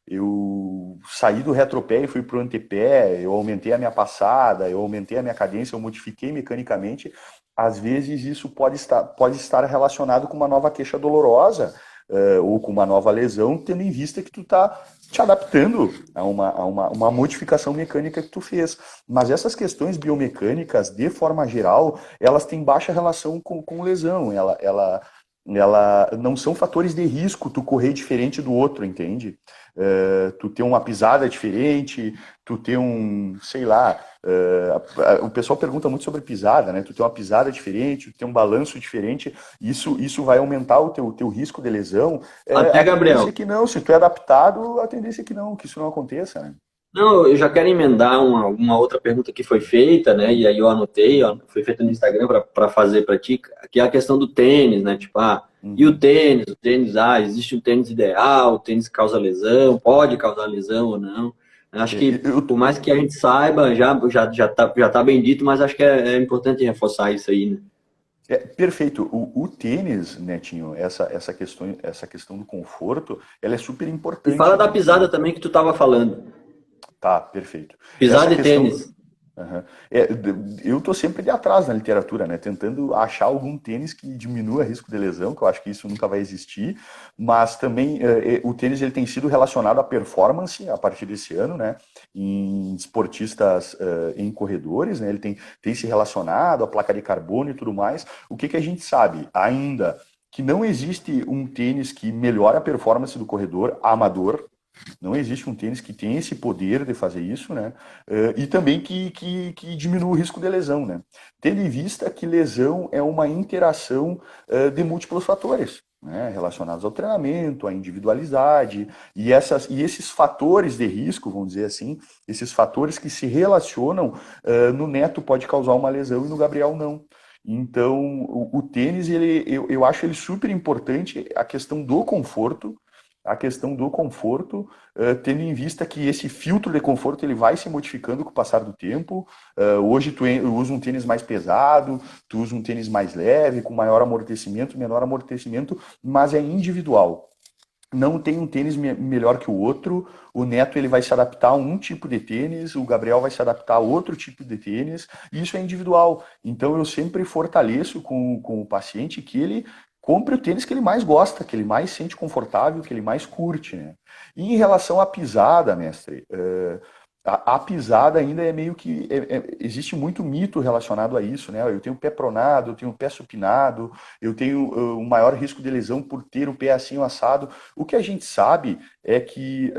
Eu saí do retropé e fui para o antepé, eu aumentei a minha passada, eu aumentei a minha cadência, eu modifiquei mecanicamente. Às vezes isso pode estar relacionado com uma nova queixa dolorosa, ou com uma nova lesão, tendo em vista que tu está te adaptando a uma modificação mecânica que tu fez. Mas essas questões biomecânicas, de forma geral, elas têm baixa relação com lesão. Ela não são fatores de risco tu correr diferente do outro, entende? Tu ter uma pisada diferente, tu ter sei lá, o pessoal pergunta muito sobre pisada, né? Tu ter uma pisada diferente, tu ter um balanço diferente, isso vai aumentar o teu risco de lesão. Até, A tendência é Gabriel. que não, se tu é adaptado, a tendência é que não, que isso não aconteça, né? Não, eu já quero emendar uma outra pergunta que foi feita, né? E aí eu anotei, ó, foi feita no Instagram para fazer para ti, que é a questão do tênis, né? Tipo, e o Uhum. tênis? O tênis, existe um tênis ideal, o tênis causa lesão, pode causar lesão ou não. Acho que, Eu, por mais que a gente saiba, já tá bem dito, mas acho que é importante reforçar isso aí, né? Perfeito. O tênis, Netinho, essa questão do conforto, ela é super E fala importante, da né? pisada também que tu estava falando. Tá, perfeito. Essa Pisada e questão. tênis. Aham. Eu tô sempre de atrás na literatura, né? Tentando achar algum tênis que diminua risco de lesão, que eu acho que isso nunca vai existir, mas também o tênis ele tem sido relacionado à performance a partir desse ano, né? Em esportistas, em corredores, né? Ele tem se relacionado à placa de carbono e tudo mais. O que que a gente sabe? Ainda que não existe um tênis que melhore a performance do corredor amador, não existe um tênis que tenha esse poder de fazer isso, né? E também que diminua o risco de lesão, né? Tendo em vista que lesão é uma interação de múltiplos fatores, né? Relacionados ao treinamento, à individualidade, e esses fatores de risco, vamos dizer assim, esses fatores que se relacionam, no Neto pode causar uma lesão e no Gabriel não. Então, o tênis, eu acho ele super importante, a questão do conforto, tendo em vista que esse filtro de conforto ele vai se modificando com o passar do tempo. Hoje tu usa um tênis mais pesado, tu usa um tênis mais leve, com maior amortecimento, menor amortecimento, mas é individual. Não tem um tênis melhor que o outro. O Neto ele vai se adaptar a um tipo de tênis, o Gabriel vai se adaptar a outro tipo de tênis, e isso é individual. Então eu sempre fortaleço com o paciente que ele compre o tênis que ele mais gosta, que ele mais sente confortável, que ele mais curte, né? E em relação à pisada, mestre, A pisada ainda é meio que. Existe muito mito relacionado a isso, né? Eu tenho o pé pronado, eu tenho o pé supinado, eu tenho um maior risco de lesão por ter o pé assim ou assado. O que a gente sabe é que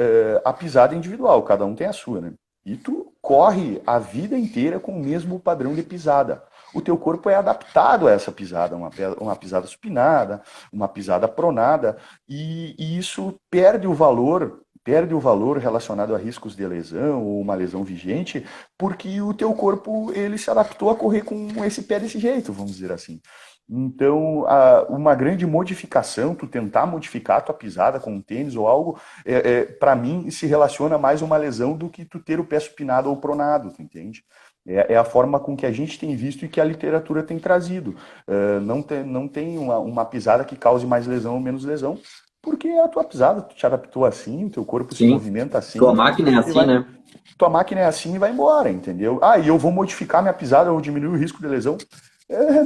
a pisada é individual, cada um tem a sua, né? E tu corre a vida inteira com o mesmo padrão de pisada. O teu corpo é adaptado a essa pisada, uma pisada supinada, uma pisada pronada, e isso perde o valor relacionado a riscos de lesão ou uma lesão vigente, porque o teu corpo ele se adaptou a correr com esse pé desse jeito, vamos dizer assim. Então, uma grande modificação, tu tentar modificar a tua pisada com um tênis ou algo, para mim, se relaciona mais a uma lesão do que tu ter o pé supinado ou pronado, tu entende? É a forma com que a gente tem visto e que a literatura tem trazido. Não tem uma pisada que cause mais lesão ou menos lesão, porque a tua pisada, tu te adaptou assim, o teu corpo se Sim. movimenta Tua assim, máquina é e assim, vai. né? Tua máquina é assim e vai embora, entendeu? Ah, e eu vou modificar minha pisada, eu vou diminuir o risco de lesão.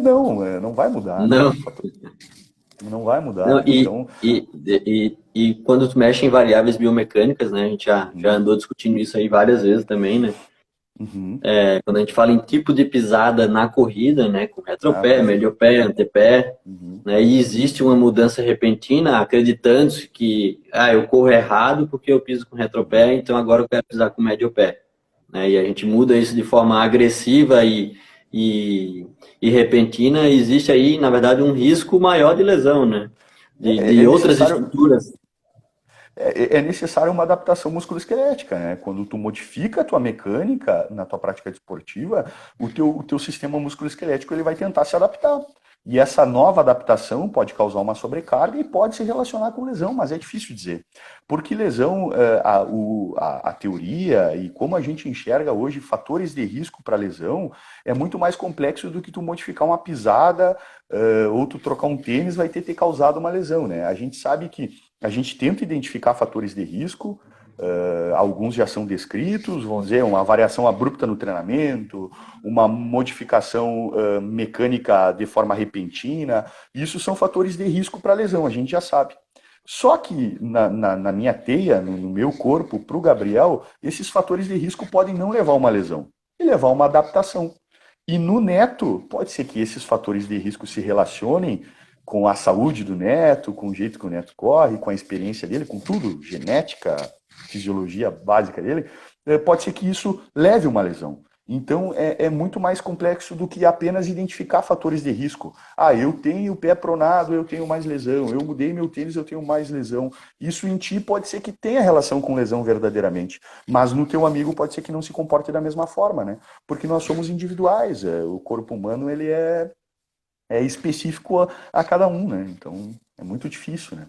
Não vai mudar, né? Não, Não vai não, mudar. Então, e quando tu mexe em variáveis biomecânicas, né? A gente já uhum, andou discutindo isso aí várias vezes também, né? uhum, Quando a gente fala em tipo de pisada na corrida, né? Com retropé, perfeito. mediopé, antepé, Uhum, né? E existe uma mudança repentina, acreditando que eu corro errado porque eu piso com uhum. retropé, então agora eu quero pisar com mediopé, né? E a gente muda isso de forma agressiva e, e repentina. Existe aí, na verdade, um risco maior de lesão, né? É, De é outras necessário. estruturas. É necessário uma adaptação musculoesquelética, né? Quando tu modifica a tua mecânica na tua prática desportiva, o teu sistema musculoesquelético ele vai tentar se adaptar. E essa nova adaptação pode causar uma sobrecarga e pode se relacionar com lesão, mas é difícil dizer. Porque lesão, a teoria e como a gente enxerga hoje fatores de risco para lesão é muito mais complexo do que tu modificar uma pisada, ou tu trocar um tênis vai ter causado uma lesão, né? A gente sabe que a gente tenta identificar fatores de risco, alguns já são descritos, vamos dizer, uma variação abrupta no treinamento, uma modificação mecânica de forma repentina, isso são fatores de risco para lesão, a gente já sabe. Só que na minha teia, no meu corpo, para o Gabriel, esses fatores de risco podem não levar a uma lesão, e levar a uma adaptação. E no neto, pode ser que esses fatores de risco se relacionem com a saúde do neto, com o jeito que o neto corre, com a experiência dele, com tudo, genética, fisiologia básica dele, pode ser que isso leve uma lesão. Então é muito mais complexo do que apenas identificar fatores de risco. Ah, eu tenho o pé pronado, eu tenho mais lesão. Eu mudei meu tênis, eu tenho mais lesão. Isso em ti pode ser que tenha relação com lesão verdadeiramente, mas no teu amigo pode ser que não se comporte da mesma forma, né? Porque nós somos individuais. O corpo humano ele é específico a cada um, né? Então é muito difícil, né?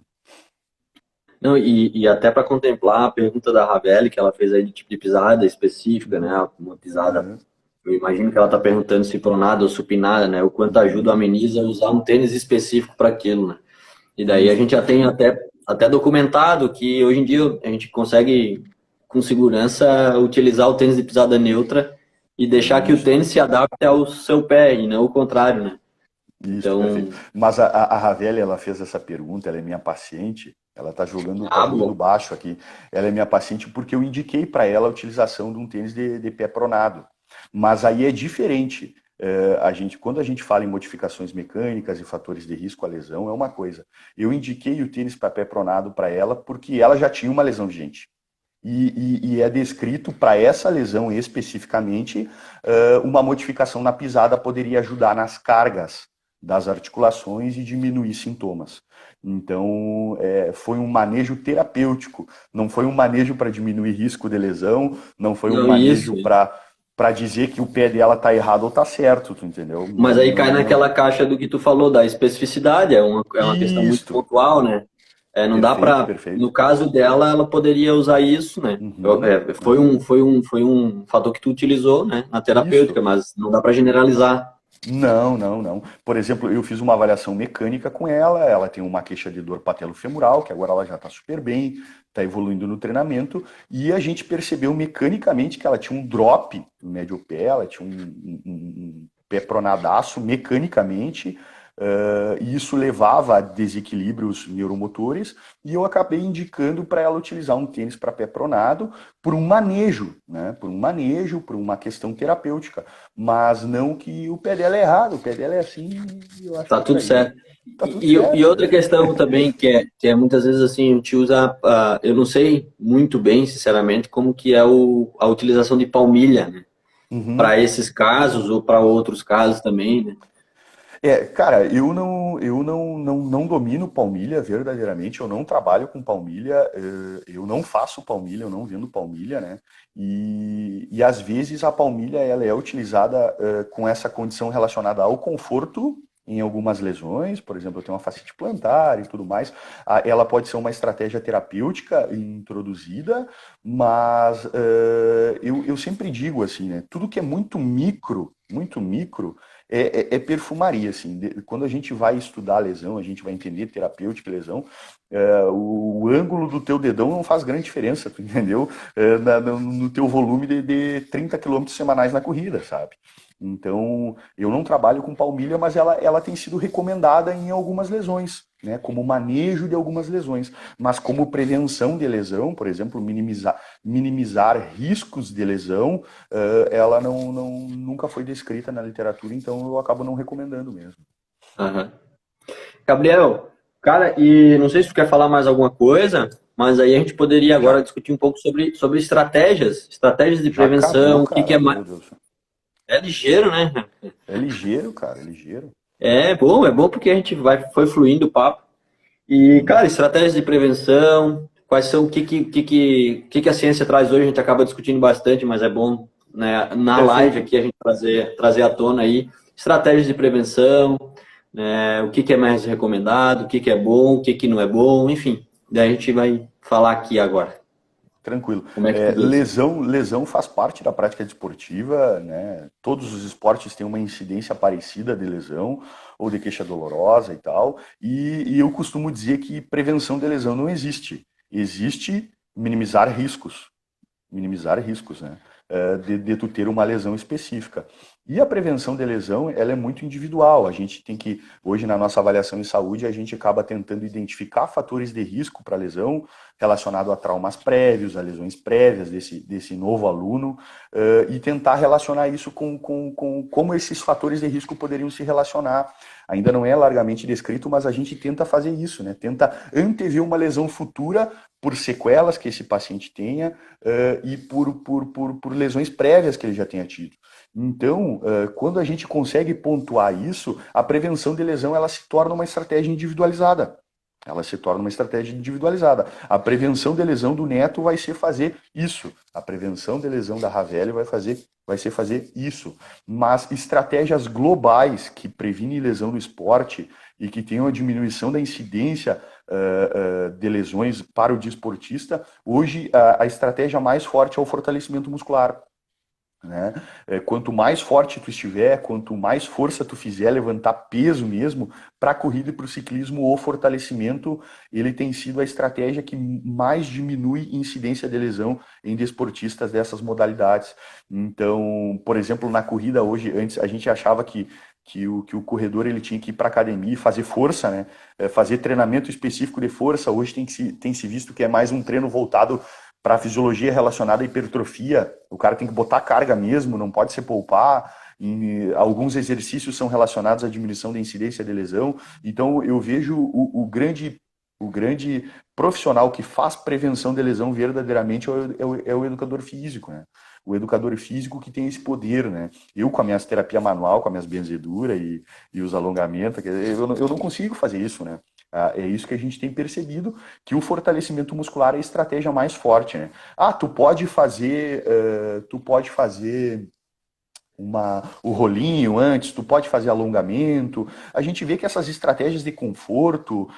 Não, e até para contemplar a pergunta da Ravelli, que ela fez aí de tipo de pisada específica, né? Uma pisada, Uhum. eu imagino que ela está perguntando se pronada ou supinada, né? O quanto ajuda o Uhum. ameniza a usar um tênis específico para aquilo, né? E daí a Isso, gente já tem perfeito. até documentado que hoje em dia a gente consegue com segurança utilizar o tênis de pisada neutra e deixar que o Isso, tênis se adapte ao seu pé e não o contrário, né? isso, perfeito. Então, Mas a Ravelli, ela fez essa pergunta, ela é minha paciente, ela está jogando o tabuleiro bom. baixo aqui. Ela é minha paciente porque eu indiquei para ela a utilização de um tênis de pé pronado. Mas aí é diferente. Quando a gente fala em modificações mecânicas e fatores de risco à lesão, é uma coisa. Eu indiquei o tênis para pé pronado para ela porque ela já tinha uma lesão vigente. E é descrito para essa lesão especificamente, uma modificação na pisada poderia ajudar nas cargas das articulações e diminuir sintomas. Então, foi um manejo terapêutico, não foi um manejo para diminuir risco de lesão, não foi um Não, isso. manejo para dizer que o pé dela está errado ou está certo, tu entendeu? Mas Não, aí cai não, não. naquela caixa do que tu falou, da especificidade, é uma questão muito Isto, pontual, né? Não dá perfeito, para, no perfeito. caso dela, ela poderia usar isso, né? Uhum, Foi uhum. um fator que tu utilizou, né, na Isso. terapêutica, mas não dá para generalizar. Não, não, não. Por exemplo, eu fiz uma avaliação mecânica com ela, ela tem uma queixa de dor patelofemoral, que agora ela já está super bem, está evoluindo no treinamento, e a gente percebeu mecanicamente que ela tinha um drop no médio pé, ela tinha um pé pronadaço mecanicamente, e isso levava a desequilíbrios neuromotores, e eu acabei indicando para ela utilizar um tênis para pé pronado por um manejo, né? Por um manejo, por uma questão terapêutica, mas não que o pé dela é errado, o pé dela é assim, e eu acho que Tá é por tudo aí, né? certo. Tá tudo E certo, outra né? questão também que é muitas vezes assim, a gente usa, eu não sei muito bem, sinceramente, como que é a utilização de palmilha, né? Para Uhum. esses casos ou para outros casos também, né? Cara, eu não domino palmilha verdadeiramente, eu não trabalho com palmilha, eu não faço palmilha, eu não vendo palmilha, né? E às vezes a palmilha ela é utilizada com essa condição relacionada ao conforto em algumas lesões, por exemplo, eu tenho uma fascite plantar e tudo mais, ela pode ser uma estratégia terapêutica introduzida, mas eu sempre digo assim, né? Tudo que é muito micro, é perfumaria, assim. Quando a gente vai estudar a lesão, a gente vai entender terapêutica e lesão, o ângulo do teu dedão não faz grande diferença, tu entendeu? No teu volume de 30 quilômetros semanais na corrida, sabe? Então, eu não trabalho com palmilha, mas ela tem sido recomendada em algumas lesões, né? Como manejo de algumas lesões. Mas como prevenção de lesão, por exemplo, minimizar riscos de lesão, ela nunca foi descrita na literatura, então eu acabo não recomendando mesmo. Aham. Gabriel, cara, e não sei se tu quer falar mais alguma coisa, mas aí a gente poderia Já, agora discutir um pouco sobre estratégias de já acabou, prevenção, o que que cara, é mais. meu Deus. É ligeiro, né? É ligeiro, cara, é ligeiro. É bom porque a gente foi fluindo o papo. E, Uhum. cara, estratégias de prevenção, quais são, o que a ciência traz hoje, a gente acaba discutindo bastante, mas é bom, né, na live Perfeito. aqui a gente trazer à tona aí estratégias de prevenção, né, o que é mais recomendado, o que é bom, o que não é bom, enfim. Daí a gente vai falar aqui agora. Tranquilo. Como é que tu vê isso? Lesão faz parte da prática desportiva, né? Todos os esportes têm uma incidência parecida de lesão ou de queixa dolorosa e tal. E eu costumo dizer que prevenção de lesão não existe. Existe minimizar riscos, né? De tu ter uma lesão específica. E a prevenção de lesão, ela é muito individual. A gente tem que, hoje na nossa avaliação em saúde, a gente acaba tentando identificar fatores de risco para lesão relacionado a traumas prévios, a lesões prévias desse novo aluno, e tentar relacionar isso com como esses fatores de risco poderiam se relacionar. Ainda não é largamente descrito, mas a gente tenta fazer isso, né? Tenta antever uma lesão futura por sequelas que esse paciente tenha, e por lesões prévias que ele já tenha tido. Então, quando a gente consegue pontuar isso, a prevenção de lesão ela se torna uma estratégia individualizada. Ela se torna uma estratégia individualizada. A prevenção de lesão do Neto vai ser fazer isso. A prevenção de lesão da Ravelli vai ser fazer isso. Mas estratégias globais que previnem lesão no esporte e que tenham a diminuição da incidência de lesões para o desportista, hoje a estratégia mais forte é o fortalecimento muscular. Né? Quanto mais forte tu estiver, quanto mais força tu fizer levantar peso mesmo, para a corrida e para o ciclismo, o fortalecimento ele tem sido a estratégia que mais diminui incidência de lesão em desportistas dessas modalidades. Então, por exemplo, na corrida hoje, antes a gente achava que o corredor ele tinha que ir para a academia e fazer força, né? Fazer treinamento específico de força. Hoje tem se visto que é mais um treino voltado para a fisiologia relacionada à hipertrofia. O cara tem que botar carga mesmo, não pode se poupar. E alguns exercícios são relacionados à diminuição da incidência de lesão. Então, eu vejo o grande profissional que faz prevenção de lesão verdadeiramente é o educador físico, né? O educador físico que tem esse poder, né? Eu, com a minha terapia manual, com as minhas benzeduras e os alongamentos, eu não consigo fazer isso, né? É isso que a gente tem percebido, que o fortalecimento muscular é a estratégia mais forte, né? Tu pode fazer o rolinho antes, tu pode fazer alongamento. A gente vê que essas estratégias de conforto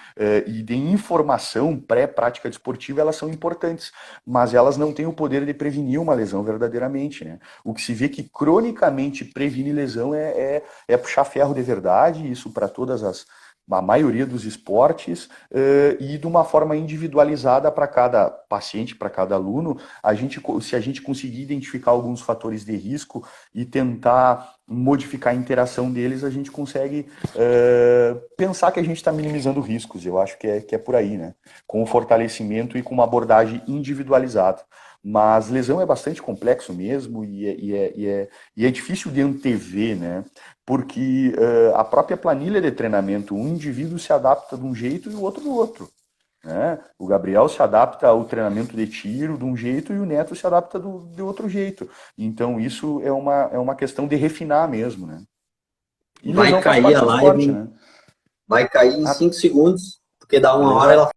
e de informação pré-prática desportiva, elas são importantes, mas elas não têm o poder de prevenir uma lesão verdadeiramente, né? O que se vê que cronicamente previne lesão é puxar ferro de verdade, isso para todas a maioria dos esportes, e de uma forma individualizada para cada paciente, para cada aluno, se a gente conseguir identificar alguns fatores de risco e tentar modificar a interação deles, a gente consegue pensar que a gente está minimizando riscos. Eu acho que é por aí, né? Com o fortalecimento e com uma abordagem individualizada. Mas lesão é bastante complexo mesmo e é difícil de antever, né? Porque a própria planilha de treinamento, um indivíduo se adapta de um jeito e o outro do outro. Né? O Gabriel se adapta ao treinamento de tiro de um jeito e o Neto se adapta de outro jeito. Então isso é uma questão de refinar mesmo, né? E Vai lesão faz cair parte a do esporte, live, né? vai cair em Ah, 5 segundos, porque dá uma hora legal. ela